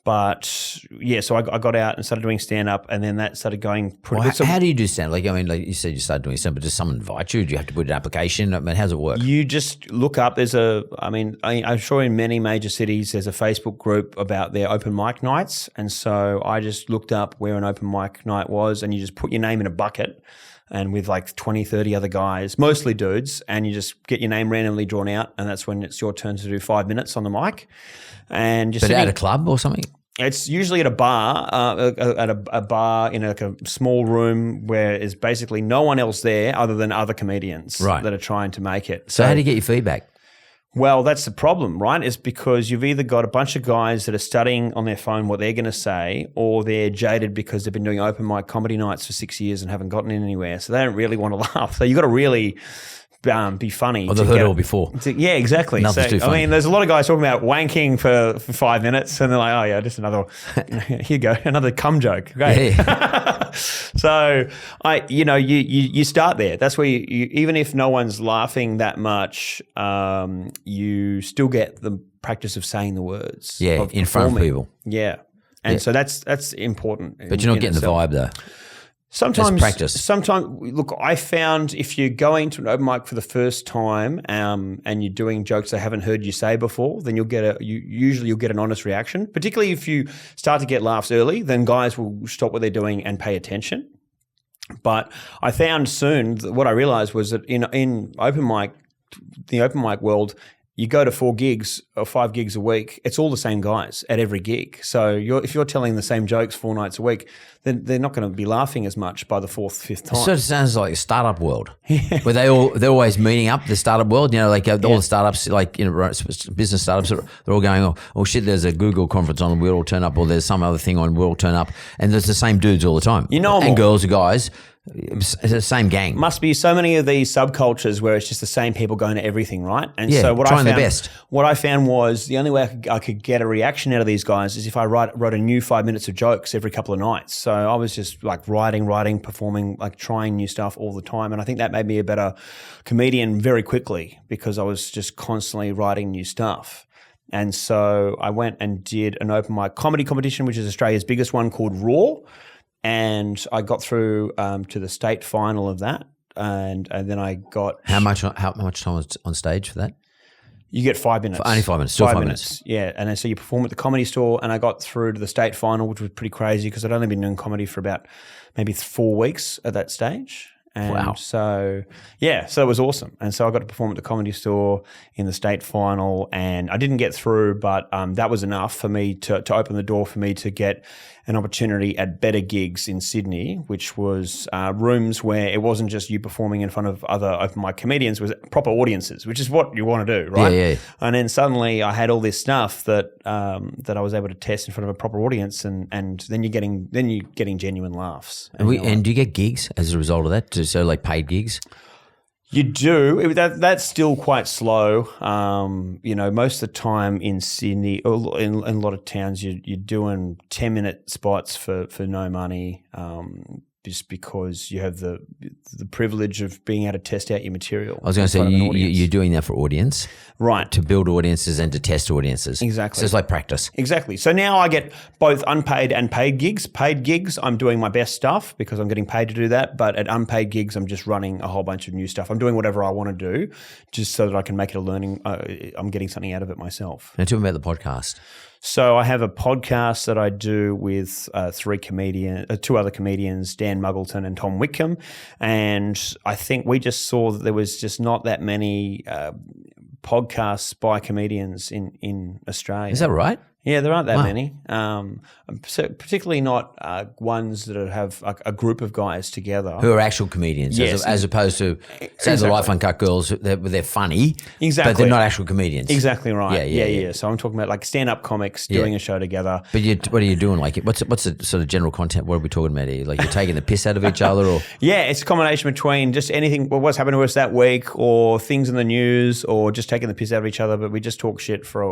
But yeah, so I got out and started doing stand up, and then that started going pretty good. So how do you do stand up? Like, I mean, like you said, you started doing stand up, but does someone invite you? Do you have to put an application? I mean, how does it work? You just look up. I'm sure in many major cities there's a Facebook group about their open mic nights, and so I just looked up where an open mic night was, and you just put your name in a bucket. And with like 20, 30 other guys, mostly dudes, and you just get your name randomly drawn out, and that's when it's your turn to do 5 minutes on the mic. And just at a club or something? It's usually at a bar, a bar in a small room where there's basically no one else there other than other comedians that are trying to make it. So how do you get your feedback? Well, that's the problem, right? Is because you've either got a bunch of guys that are studying on their phone what they're going to say, or they're jaded because they've been doing open mic comedy nights for 6 years and haven't gotten in anywhere. So they don't really want to laugh. So you've got to really be funny. I've heard it all before. Yeah, exactly. So, I mean, there's a lot of guys talking about wanking for 5 minutes, and they're like, "Oh yeah, just another. Here you go, another cum joke." Okay. Yeah. So you start there. That's where you even if no one's laughing that much, you still get the practice of saying the words. Yeah, in front of people. Yeah, and so that's important. But you're not getting the vibe though. Sometimes, look, I found if you're going to an open mic for the first time and you're doing jokes they haven't heard you say before, then you'll get an honest reaction. Particularly if you start to get laughs early, then guys will stop what they're doing and pay attention. But I found soon that what I realized was that in the open mic world, you go to 4 gigs or 5 gigs a week, it's all the same guys at every gig. So if you're telling the same jokes 4 nights a week, then they're not going to be laughing as much by the 4th, 5th time. So it sounds like a startup world, where they're always meeting up. The startup world, all the startups, business startups, they're all going, oh shit, there's a Google conference on, we'll all turn up, or there's some other thing on, we'll all turn up, and there's the same dudes all the time, and girls or guys. It's the same gang. Must be so many of these subcultures where it's just the same people going to everything, right? And so what I found was the only way I could get a reaction out of these guys is if I wrote a new 5 minutes of jokes every couple of nights. So I was just like writing, performing, like trying new stuff all the time. And I think that made me a better comedian very quickly because I was just constantly writing new stuff. And so I went and did an open mic comedy competition, which is Australia's biggest one, called Raw. And I got through to the state final of that, and then I got how much time was on stage for that? You get 5 minutes. For only 5 minutes. Still 5 minutes. Yeah, and then so you perform at the Comedy Store, and I got through to the state final, which was pretty crazy because I'd only been doing comedy for about maybe 4 weeks at that stage. And wow. So it was awesome. And so I got to perform at the Comedy Store in the state final, and I didn't get through, but that was enough for me to open the door for me to get an opportunity at Better Gigs in Sydney, which was rooms where it wasn't just you performing in front of other open mic comedians, it was proper audiences, which is what you want to do, right? Yeah. And then suddenly I had all this stuff that I was able to test in front of a proper audience, and then you're getting genuine laughs. And do you get gigs as a result of that? So like paid gigs? You do. That's still quite slow. Most of the time in Sydney, or in a lot of towns, you're doing 10-minute spots for no money, just because you have the privilege of being able to test out your material. I was going to say, you're doing that for audience. Right. To build audiences and to test audiences. Exactly. So it's like practice. Exactly. So now I get both unpaid and paid gigs. Paid gigs, I'm doing my best stuff because I'm getting paid to do that. But at unpaid gigs, I'm just running a whole bunch of new stuff. I'm doing whatever I want to do just so that I can make it a learning. I'm getting something out of it myself. Now tell me about the podcast. So I have a podcast that I do with 2 other comedians, Dan Muggleton and Tom Whitcomb. And I think we just saw that there was just not that many podcasts by comedians in Australia. Is that right? Yeah, there aren't that many. So particularly not ones that have a group of guys together. Who are actual comedians, Yes. as opposed to, say, the Life Uncut Girls, they're funny, Exactly. but they're not actual comedians. Exactly right. Yeah. So I'm talking about like stand-up comics doing a show together. But what are you doing? Like, what's the sort of general content? What are we talking about here? Like, you're taking the piss out of each other, or Yeah, it's a combination between just anything, what's happened to us that week, or things in the news, or just taking the piss out of each other. But we just talk shit for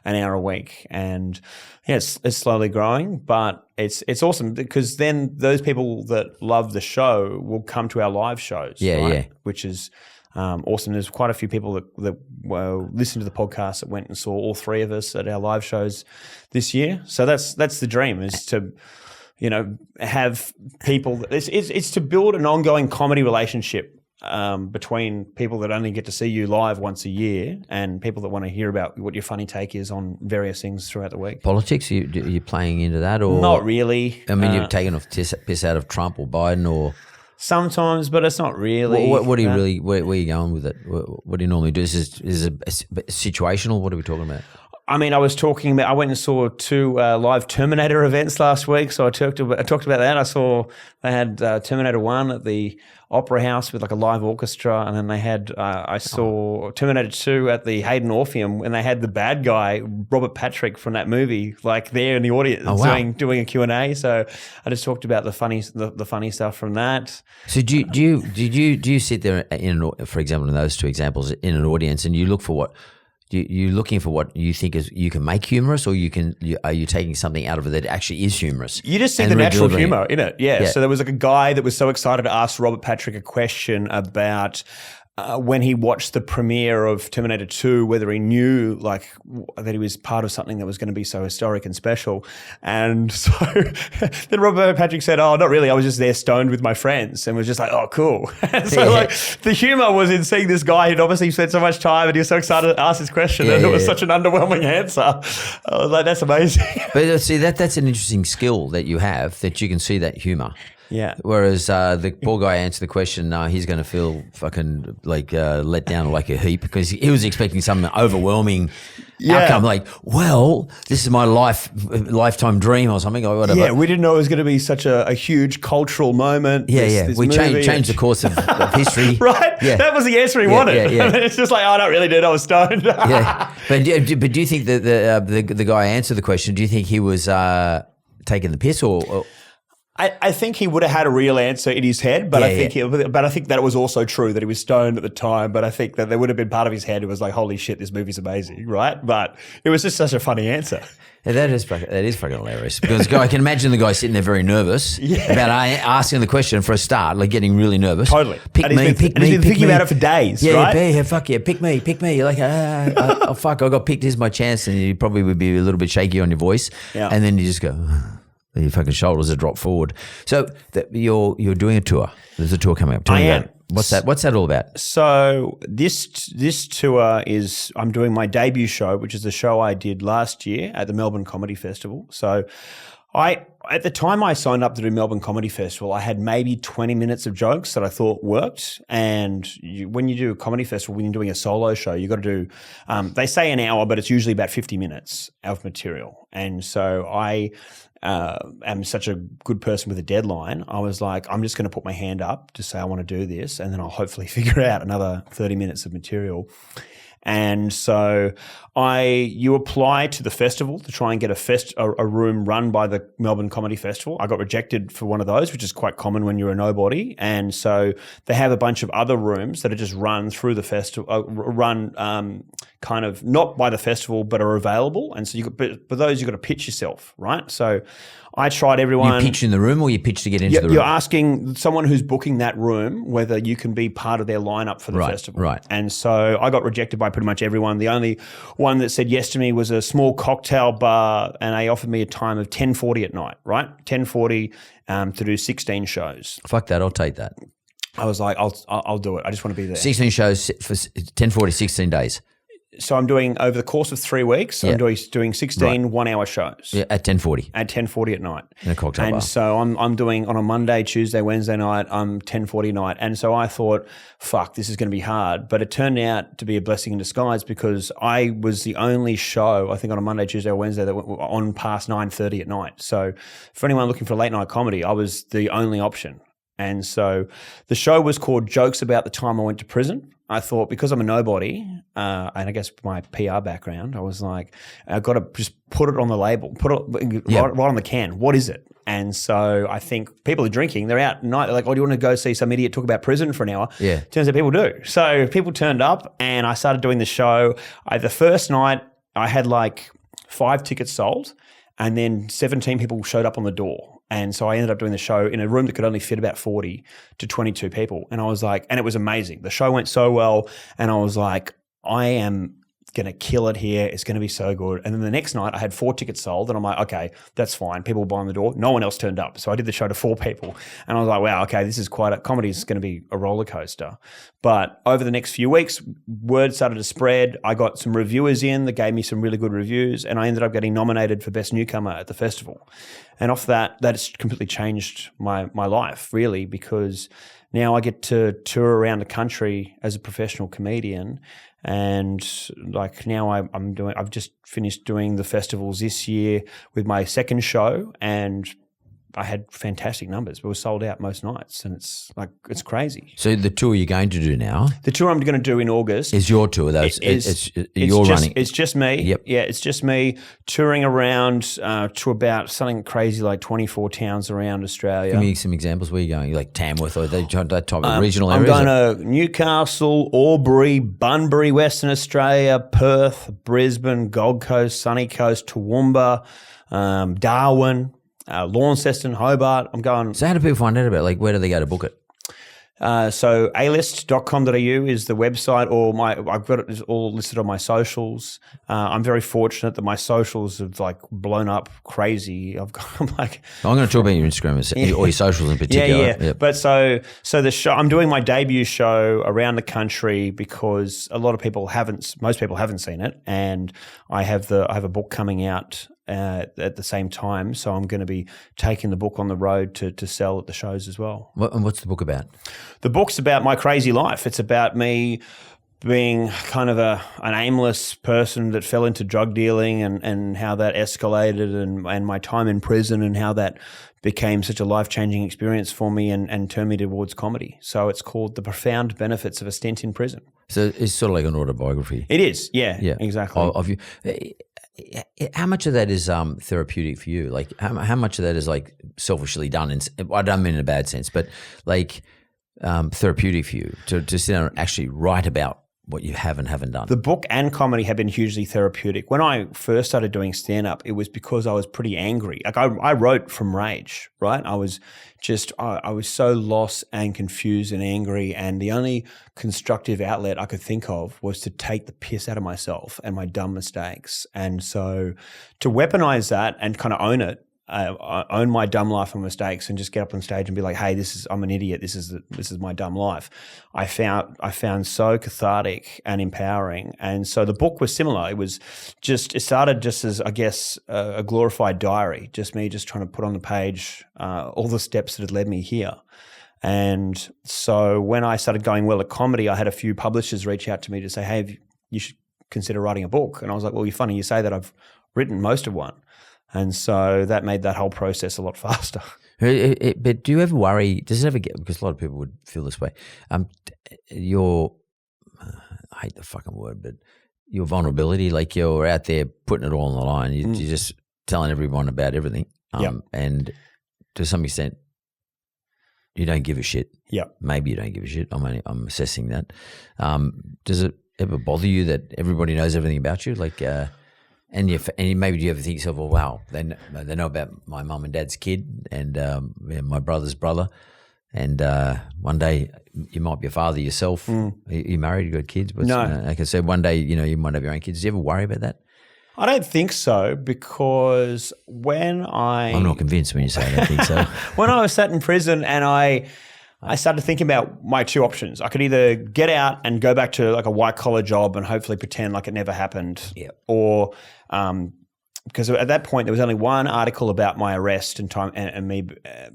an hour a week, and yeah, it's slowly growing. But it's awesome because then those people that love the show will come to our live shows. Which is awesome. There's quite a few people that listened to the podcast that went and saw all three of us at our live shows this year. So that's the dream, is to, have people. It's to build an ongoing comedy relationship between people that only get to see you live once a year and people that want to hear about what your funny take is on various things throughout the week. politics? Are you playing into that, or Not really. I mean, you're taking off piss out of Trump or Biden, or Sometimes, but it's not really. what do you really? Where are you going with it? What do you normally do? Is it situational? What are we talking about? I mean, I went and saw 2 live Terminator events last week, so I talked about that. I saw they had Terminator 1 at the Opera House with like a live orchestra, and then they had I saw Terminator 2 at the Hayden Orpheum, and they had the bad guy Robert Patrick from that movie like there in the audience doing a Q&A. So I just talked about the funny stuff from that. So do you sit there for example, in those 2 examples, in an audience, and you look for what? You're looking for what you think is you can make humorous, or are you taking something out of it that actually is humorous? You just see the natural humor in it, yeah. So there was like a guy that was so excited to ask Robert Patrick a question about when he watched the premiere of Terminator 2, whether he knew like that he was part of something that was going to be so historic and special. And so then Robert Patrick said, "Oh, not really. I was just there stoned with my friends," and was just like, "Oh, cool." And so like the humor was in seeing this guy who'd obviously spent so much time and he was so excited to ask this question, and it was such an underwhelming answer. I was like, "That's amazing." But see, that's an interesting skill that you have, that you can see that humor. Yeah. Whereas the poor guy answered the question, he's going to feel fucking like let down like a heap, because he was expecting some overwhelming outcome. Like, well, this is my lifetime dream or something, or whatever. Yeah, we didn't know it was going to be such a huge cultural moment. This we changed the course of history. Right? Yeah. That was the answer he wanted. Yeah. It's just like, "Oh, not really, dude. I was stoned." Yeah. But do you think that the guy answered the question? Do you think he was taking the piss, or I think he would have had a real answer in his head, but I think that it was also true that he was stoned at the time. But I think that there would have been part of his head who was like, "Holy shit, this movie's amazing," right? But it was just such a funny answer. Yeah, that is fucking hilarious, because I can imagine the guy sitting there very nervous about asking the question for a start, like getting really nervous. Totally. Pick me. He's been thinking about it for days, right? Yeah, fuck yeah, pick me. You're like, oh fuck, I got picked. Here's my chance, and you probably would be a little bit shaky on your voice, and then you just go. Your fucking shoulders are dropped forward. So you're doing a tour. There's a tour coming up. I am. What's that all about? So this tour is, I'm doing my debut show, which is the show I did last year at the Melbourne Comedy Festival. So at the time I signed up to do Melbourne Comedy Festival, I had maybe 20 minutes of jokes that I thought worked. And when you do a comedy festival, when you're doing a solo show, you got to do, they say an hour, but it's usually about 50 minutes of material. And so I am such a good person with a deadline. I was like, I'm just going to put my hand up to say I want to do this, and then I'll hopefully figure out another 30 minutes of material. And so you apply to the festival to try and get a room run by the Melbourne Comedy Festival. I got rejected for one of those, which is quite common when you're a nobody. And so they have a bunch of other rooms that are just run through the festival, kind of not by the festival, but are available. And so for those, you've got to pitch yourself, right? So I tried everyone. You pitch in the room, or you pitch to get into the room? You're asking someone who's booking that room whether you can be part of their lineup for the festival. Right. And so I got rejected by pretty much everyone. The only one that said yes to me was a small cocktail bar, and they offered me a time of 10:40 at night, right? 10:40 to do 16 shows. Fuck that, I'll take that. I was like, I'll do it. I just want to be there. 16 shows for 10:40, 16 days. So I'm doing over the course of 3 weeks. I'm doing 16 1-hour shows. Yeah, at 10:40. At 10:40 at night. In a cocktail bar. And so I'm doing on a Monday, Tuesday, Wednesday night. I'm 10:40 night. And so I thought, fuck, this is going to be hard. But it turned out to be a blessing in disguise because I was the only show, I think on a Monday, Tuesday, or Wednesday that went on past 9:30 at night. So for anyone looking for late night comedy, I was the only option. And so the show was called Jokes About the Time I Went to Prison. I thought because I'm a nobody, and I guess my PR background, I was like, I've got to just put it on the label, put it right on the can. What is it? And so I think people are drinking. They're out at night. They're like, oh, do you want to go see some idiot talk about prison for an hour? Yeah. Turns out people do. So people turned up and I started doing the show. The first night I had like 5 tickets sold and then 17 people showed up on the door. And so I ended up doing the show in a room that could only fit about 40 to 22 people. And I was like, and it was amazing. The show went so well. And I was like, I am going to kill it here. It's going to be so good. And then the next night I had 4 tickets sold and I'm like, okay, that's fine. People were buying the door. No one else turned up. So I did the show to 4 people and I was like, wow, okay, this is comedy is going to be a roller coaster. But over the next few weeks, word started to spread. I got some reviewers in that gave me some really good reviews and I ended up getting nominated for Best Newcomer at the festival. And off that's completely changed my life really, because now I get to tour around the country as a professional comedian. And like now I've just finished doing the festivals this year with my second show and I had fantastic numbers. We were sold out most nights and it's crazy. So the tour you're going to do now? The tour I'm going to do in August. Is your tour though? Running? It's just me. Yep. Yeah, it's just me touring around to about something crazy like 24 towns around Australia. Give me some examples. Where are you going? You like Tamworth or that type of regional areas? I'm going to Newcastle, Albury, Bunbury, Western Australia, Perth, Brisbane, Gold Coast, Sunny Coast, Toowoomba, Darwin, Launceston, Hobart. I'm going. So how do people find out about it? Like where do they go to book it? So alist.com.au is the website, or I've got it all listed on my socials. I'm very fortunate that my socials have like blown up crazy. I'm going to talk about your Instagram or your socials in particular. Yeah. Yep. But so the show, I'm doing my debut show around the country because most people haven't seen it, and I have a book coming out at the same time. So I'm going to be taking the book on the road to sell at the shows as well. And what's the book about? The book's about my crazy life. It's about me being kind of an aimless person that fell into drug dealing and how that escalated and my time in prison and how that became such a life-changing experience for me and turned me towards comedy. So it's called The Profound Benefits of a Stint in Prison. So it's sort of like an autobiography. It is, yeah. Exactly. Of you. How much of that is therapeutic for you? Like how much of that is like selfishly done? I don't mean in a bad sense, but like therapeutic for you to sit down and actually write about what you have and haven't done? The book and comedy have been hugely therapeutic. When I first started doing stand-up, it was because I was pretty angry. Like I wrote from rage, right? I was so lost and confused and angry, and the only constructive outlet I could think of was to take the piss out of myself and my dumb mistakes. And so to weaponize that and kind of own it, own my dumb life and mistakes, and just get up on stage and be like, "Hey, I'm an idiot. This is my dumb life." I found so cathartic and empowering, and so the book was similar. It started just as, I guess, a glorified diary, just me trying to put on the page all the steps that had led me here. And so when I started going well at comedy, I had a few publishers reach out to me to say, "Hey, you should consider writing a book." And I was like, "Well, you're funny you say that. I've written most of one." And so that made that whole process a lot faster. But do you ever worry, does it ever get, because a lot of people would feel this way, I hate the fucking word, but your vulnerability, like you're out there putting it all on the line, you're just telling everyone about everything. And to some extent, you don't give a shit. Yeah. Maybe you don't give a shit. I'm assessing that. Does it ever bother you that everybody knows everything about you? Like, and maybe do you ever think to yourself, well, wow, they know about my mum and dad's kid and my brother's brother, and one day you might be a father yourself. You married, you got kids, but no. Like I said, one day you might have your own kids. Do you ever worry about that? I don't think so, because I'm not convinced when you say I don't think so. When I was sat in prison and I I started thinking about my two options. I could either get out and go back to like a white collar job and hopefully pretend like it never happened, or because at that point there was only one article about my arrest and time and me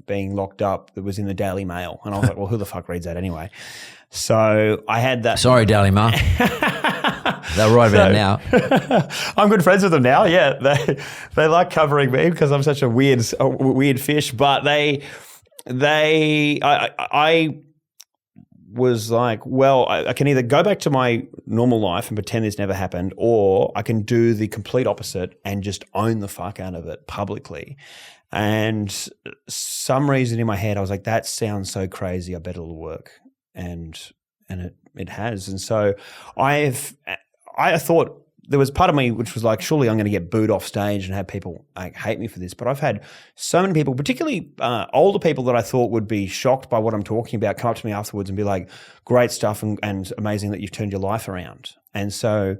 being locked up that was in the Daily Mail, and I was like, well, who the fuck reads that anyway? So I had that. Sorry, Daily Mail. They'll write about it now. I'm good friends with them now. Yeah, they like covering me because I'm such a weird fish. But I was like, well, I can either go back to my normal life and pretend this never happened, or I can do the complete opposite and just own the fuck out of it publicly. And some reason in my head, I was like, that sounds so crazy. I bet it'll work. And it has. And so I thought there was part of me which was like, surely I'm going to get booed off stage and have people like hate me for this. But I've had so many people, particularly older people that I thought would be shocked by what I'm talking about, come up to me afterwards and be like, great stuff and amazing that you've turned your life around. And so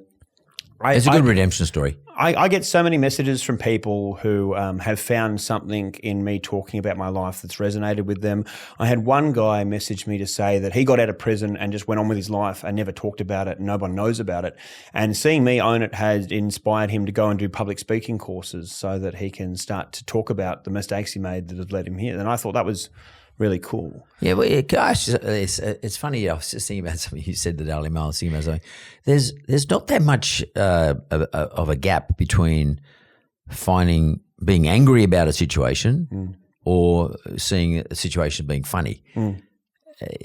it's a good redemption story. I get so many messages from people who have found something in me talking about my life that's resonated with them. I had one guy message me to say that he got out of prison and just went on with his life and never talked about it and no one knows about it. And seeing me own it has inspired him to go and do public speaking courses so that he can start to talk about the mistakes he made that have led him here. And I thought that was really cool. Yeah, well, gosh, it's funny. I was just thinking about something you said, the Daily Mail. I was thinking about something. There's not that much of a gap between being angry about a situation or seeing a situation being funny. I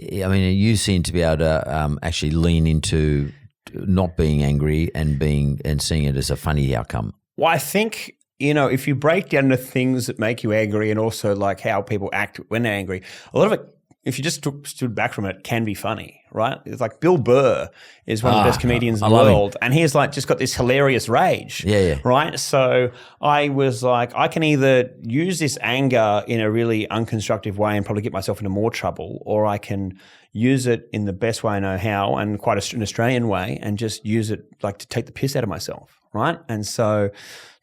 mean, you seem to be able to actually lean into not being angry and seeing it as a funny outcome. Well, I think, if you break down the things that make you angry and also like how people act when they're angry, a lot of it, if you just stood back from it, can be funny, right? It's like Bill Burr is one of the best comedians in the world, and he's like just got this hilarious rage, right? So I was like, I can either use this anger in a really unconstructive way and probably get myself into more trouble, or I can use it in the best way I know how and quite an Australian way and just use it like to take the piss out of myself, right? And so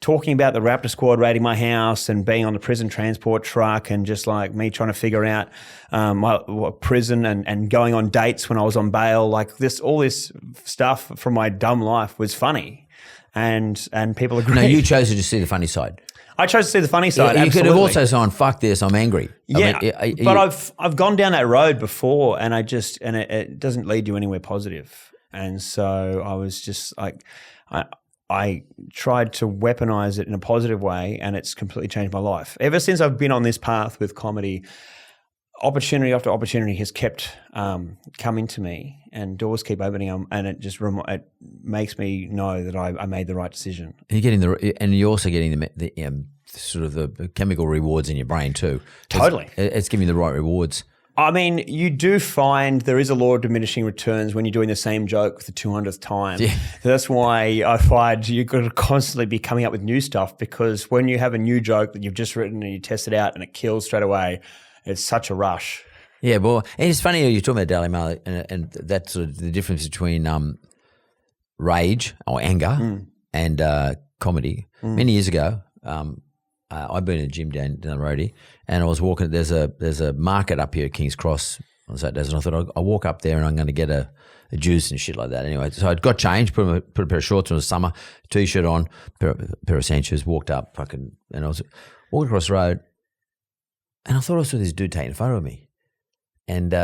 talking about the Raptor squad raiding my house and being on the prison transport truck and just like me trying to figure out my prison and going on dates when I was on bail, like all this stuff from my dumb life was funny, and people agree. No, you chose to just see the funny side. I chose to see the funny side. You absolutely. could have also said, "Fuck this, I'm angry." Yeah, but I've gone down that road before, and it doesn't lead you anywhere positive. And so I was just like, I tried to weaponize it in a positive way, and it's completely changed my life. Ever since I've been on this path with comedy, opportunity after opportunity has kept coming to me, and doors keep opening, and it makes me know that I made the right decision. You're also getting the sort of the chemical rewards in your brain too. Totally, it's giving you the right rewards. I mean, you do find there is a law of diminishing returns when you're doing the same joke the 200th time. Yeah. That's why I find you've got to constantly be coming up with new stuff, because when you have a new joke that you've just written and you test it out and it kills straight away, it's such a rush. Yeah, well, and it's funny you're talking about Daily Mail and that's sort of the difference between rage or anger and comedy. Many years ago, I've been in a gym down the road here, and I was walking. There's a market up here at King's Cross on Saturdays, and I thought I'll walk up there and I'm going to get a juice and shit like that. Anyway, so I'd got changed, put a pair of shorts on the summer, t-shirt on, pair of sand shoes, walked up, and I was walking across the road, and I thought I saw this dude taking a photo of me, and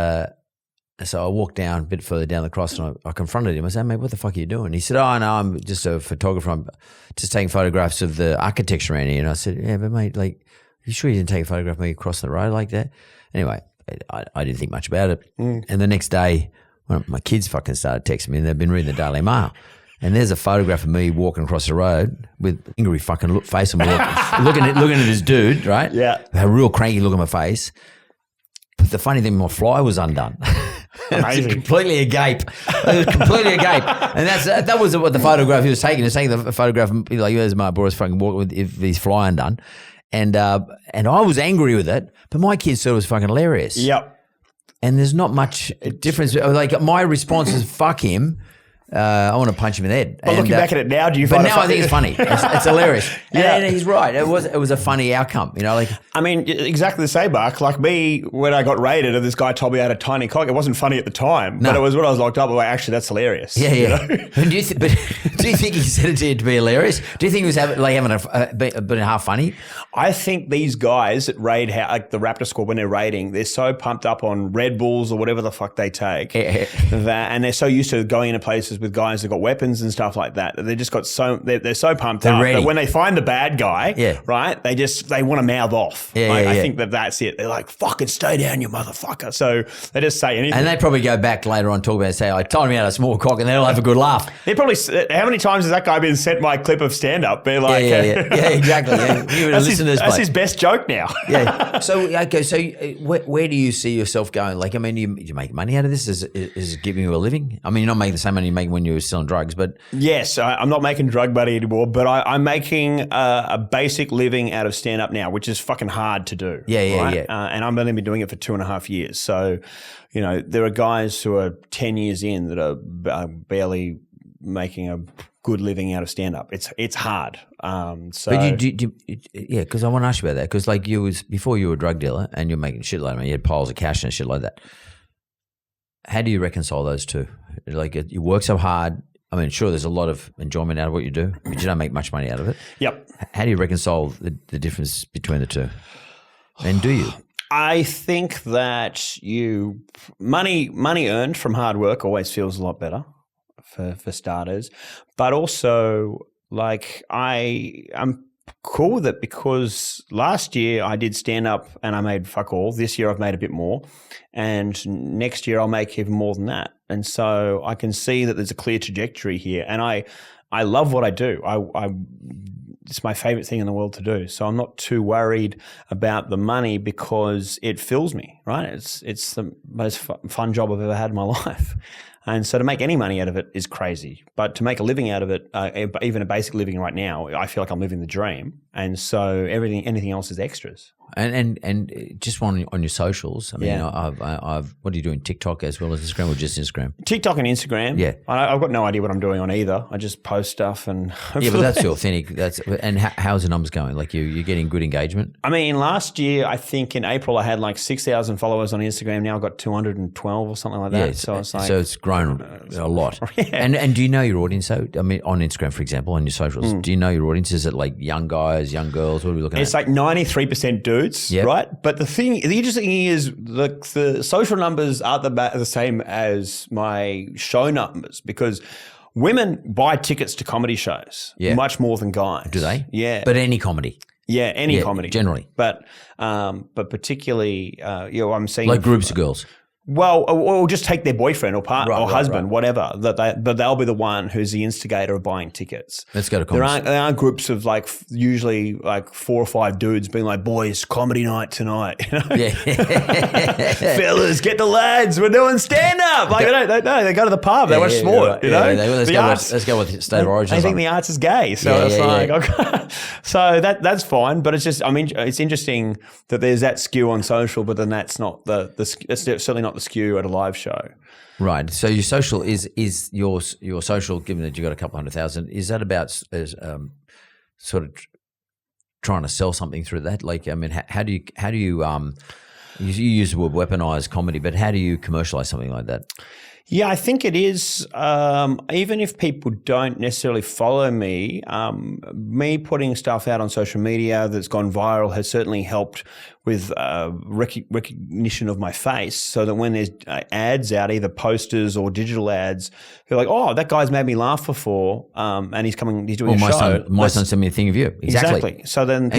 so I walked down a bit further down the cross, and I confronted him. I said, "Mate, what the fuck are you doing?" He said, "Oh, no, I'm just a photographer. I'm just taking photographs of the architecture around here." And I said, "Yeah, but mate, like, you sure you didn't take a photograph of me across the road like that?" Anyway, I didn't think much about it. And the next day, my kids fucking started texting me, and they've been reading the Daily Mail. And there's a photograph of me walking across the road with angry fucking face. I'm looking at this dude, right? Yeah. A real cranky look on my face. But the funny thing, my fly was undone. It was completely agape. It was completely agape. And that was what the photograph he was taking. He was taking the photograph, like, there's my Bouris fucking walking with his fly undone. And I was angry with it, but my kids thought it was fucking hilarious. Yep. And there's not much difference. Like, my response is fuck him, I want to punch him in the head. But looking back at it now, do you But find now I think it's funny. It's hilarious. And he's right. It was a funny outcome. Like I mean, exactly the same, Mark. Like me, when I got raided and this guy told me I had a tiny cock, it wasn't funny at the time, but it was when I was locked up. I'm like, actually, that's hilarious. Yeah. You know? And do you think he said it to you to be hilarious? Do you think he was having half funny? I think these guys that raid, like the Raptor squad, when they're raiding, they're so pumped up on Red Bulls or whatever the fuck they take, and they're so used to going into places with guys that got weapons and stuff like that. They just got they're so pumped up that when they find the bad guy, right, they want to mouth off. I think that's it. They're like, fucking stay down, you motherfucker. So they just say anything. And they probably go back later on, talk about it, say, I told him he had a small cock, and they'll have a good laugh. They probably, how many times has that guy been sent my clip of stand-up? Being like, exactly. That's his best joke now. So, okay, so where do you see yourself going? Like, I mean, you make money out of this? Is it giving you a living? I mean, you're not making the same money you make when you were selling drugs, but... Yes, I'm not making drug money anymore, but I'm making a basic living out of stand-up now, which is fucking hard to do. Yeah. And I've only been doing it for 2.5 years. So, there are guys who are 10 years in that are barely making a good living out of stand-up. It's hard. But because I want to ask you about that, because like before you were a drug dealer and you're making shit like that, you had piles of cash and shit like that. How do you reconcile those two? Like you work so hard. I mean, sure, there's a lot of enjoyment out of what you do, but you don't make much money out of it. Yep. How do you reconcile the difference between the two? And do you? I think that money earned from hard work always feels a lot better for starters, but also like I'm cool with it because last year I did stand up and I made fuck all. This year I've made a bit more, and next year I'll make even more than that. And so I can see that there's a clear trajectory here, and I love what I do. It's my favorite thing in the world to do. So I'm not too worried about the money because it fills me, right? It's the most fun job I've ever had in my life. And so to make any money out of it is crazy. But to make a living out of it, even a basic living right now, I feel like I'm living the dream. And so anything else is extras. And just on your socials, I mean, what are you doing? TikTok as well as Instagram, or just Instagram? TikTok and Instagram. Yeah, I've got no idea what I'm doing on either. I just post stuff and but that's your authentic. And how's the numbers going? Like you're getting good engagement. I mean, last year I think in April I had like 6,000 followers on Instagram. Now I've got 212 or something like that. Yeah, so it's like it's grown a lot. Yeah. And do you know your audience? So I mean, on Instagram, for example, on your socials, do you know your audience? Is it like young guys, young girls? What are we looking at? It's like 93% dudes, right? But the interesting thing is the social numbers aren't the same as my show numbers because women buy tickets to comedy shows much more than guys. Do they? Yeah. But any comedy? Yeah, any comedy. Generally. But particularly, I'm seeing... Like groups of girls? Well, or just take their boyfriend or partner or husband, whatever. But they'll be the one who's the instigator of buying tickets. Let's go to comedy. There aren't groups of like usually like 4 or 5 dudes being like, boys, comedy night tonight. Yeah. Fellas, get the lads. We're doing stand up. Like they go to the pub. They watch sport. Let's go with State of Origin. I think the arts is gay, so it's like okay. So that's fine. But it's just it's interesting that there's that skew on social, but then that's not it's certainly not the skew at a live show. Right. So your social is your social, given that you got a couple 100,000, is that about sort of trying to sell something through that? Like, I mean, how do you you use the word weaponized comedy, but how do you commercialize something like that? Yeah, I think it is, even if people don't necessarily follow me, me putting stuff out on social media that's gone viral has certainly helped with recognition of my face, so that when there's ads out, either posters or digital ads, they're like, oh, that guy's made me laugh before, and he's doing a show. My son sent me a thing of you. Exactly. So then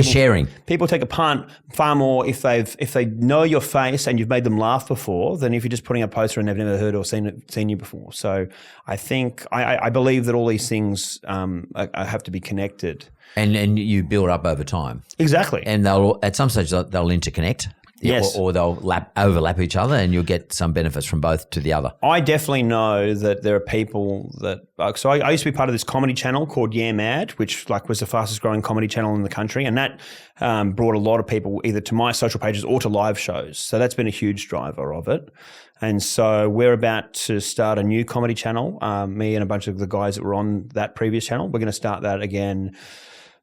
people take a punt far more if they know your face and you've made them laugh before than if you're just putting a poster and they've never heard or seen you before. So I think I believe that all these things have to be connected. And you build up over time. Exactly. And they'll at some stage they'll interconnect. Yes. Or they'll overlap each other, and you'll get some benefits from both to the other. I definitely know that there are people that so I used to be part of this comedy channel called Yeah Mad, which was the fastest growing comedy channel in the country, and that brought a lot of people either to my social pages or to live shows. So that's been a huge driver of it. And so we're about to start a new comedy channel. Me and a bunch of the guys that were on that previous channel, we're going to start that again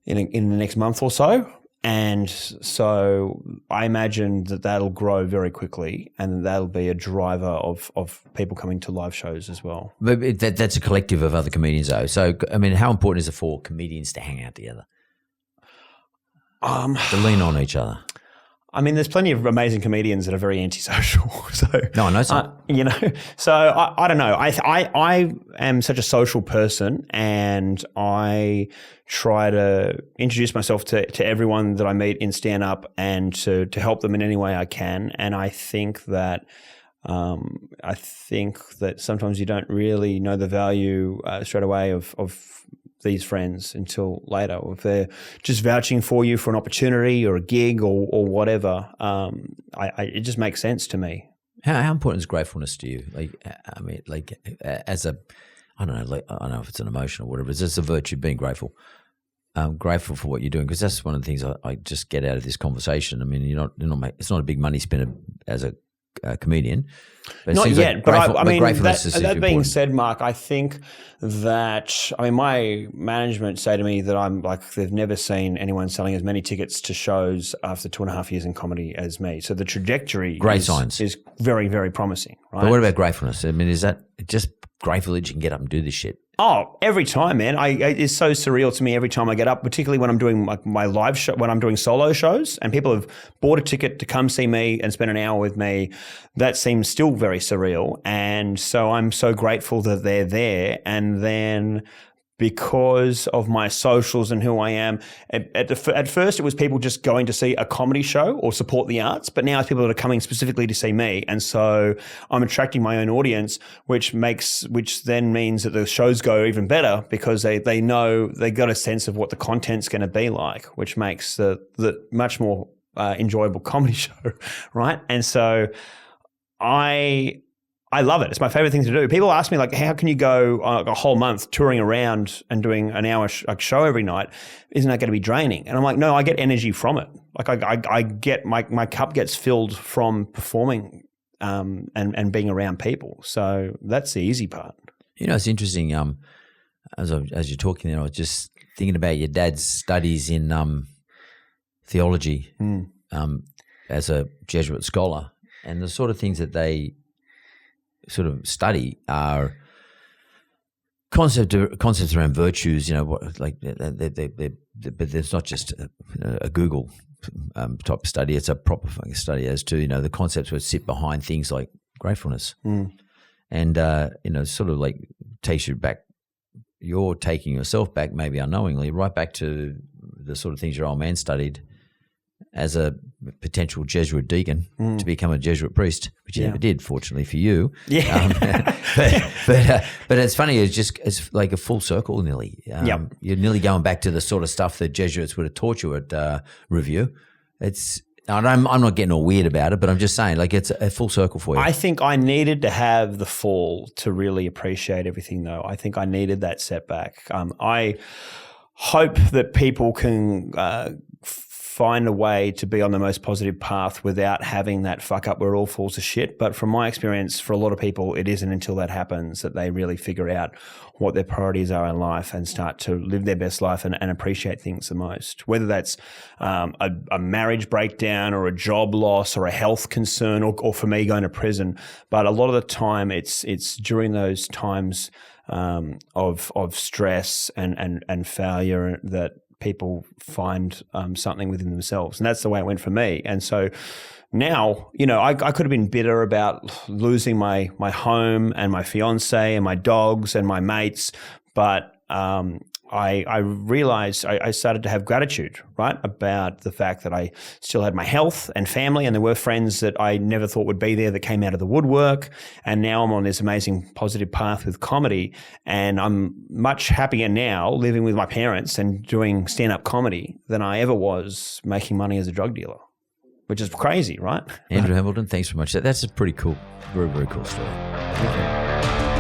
in the next month or so. And so I imagine that that'll grow very quickly, and that'll be a driver of people coming to live shows as well. But that's a collective of other comedians, though. So, I mean, how important is it for comedians to hang out together? To lean on each other. I mean, there's plenty of amazing comedians that are very antisocial. So no, I know some. So I don't know. I am such a social person, and I try to introduce myself to everyone that I meet in stand up, and to help them in any way I can. And I think that sometimes you don't really know the value straight away of these friends until later, or if they're just vouching for you for an opportunity or a gig or whatever. It just makes sense to me. How important is gratefulness to you? As a, I don't know if it's an emotion or whatever. It's just a virtue, being grateful. Grateful for what you're doing, because that's one of the things I just get out of this conversation. I mean, it's not a big money spinner as a comedian. Not yet, but I mean, that being said, Mark, I think that, my management say to me that I'm like, they've never seen anyone selling as many tickets to shows after 2.5 years in comedy as me. So the trajectory is very, very promising. Right? But what about gratefulness? I mean, is that just grateful that you can get up and do this shit? Oh, every time, man. It's so surreal to me every time I get up, particularly when I'm doing my live show, when I'm doing solo shows and people have bought a ticket to come see me and spend an hour with me. That seems still very surreal. And so I'm so grateful that they're there. And then because of my socials and who I am, at first it was people just going to see a comedy show or support the arts, but now it's people that are coming specifically to see me. And so I'm attracting my own audience, which then means that the shows go even better, because they know, they got a sense of what the content's going to be like, which makes the much more enjoyable comedy show, right? And so I love it. It's my favorite thing to do. People ask me, like, how can you go a whole month touring around and doing an hour show every night? Isn't that going to be draining? And I'm like, no, I get energy from it. Like I get my cup gets filled from performing and being around people. So that's the easy part. It's interesting. As you're talking there, I was just thinking about your dad's studies in theology as a Jesuit scholar, and the sort of things that they sort of study are concepts around virtues. But there's not just a Google type of study. It's a proper fucking study as to the concepts that sit behind things like gratefulness, and sort of like takes you back. You're taking yourself back, maybe unknowingly, right back to the sort of things your old man studied as a potential Jesuit deacon to become a Jesuit priest, which you never did, fortunately for you. Yeah. But it's funny. It's like a full circle, nearly. You're nearly going back to the sort of stuff that Jesuits would have taught you at Review. I'm not getting all weird about it, but I'm just saying, like, it's a full circle for you. I think I needed to have the fall to really appreciate everything, though. I think I needed that setback. I hope that people can find a way to be on the most positive path without having that fuck up where it all falls to shit. But from my experience, for a lot of people, it isn't until that happens that they really figure out what their priorities are in life and start to live their best life and appreciate things the most. Whether that's a marriage breakdown or a job loss or a health concern or for me going to prison. But a lot of the time it's during those times of stress and failure that people find something within themselves. And that's the way it went for me. And so now, I could have been bitter about losing my home and my fiancée and my dogs and my mates, but I realized I started to have gratitude, right, about the fact that I still had my health and family, and there were friends that I never thought would be there that came out of the woodwork. And now I'm on this amazing positive path with comedy, and I'm much happier now living with my parents and doing stand-up comedy than I ever was making money as a drug dealer, which is crazy, right? Andrew Hamilton, thanks very much. That's a pretty cool, very, very cool story. Thank you.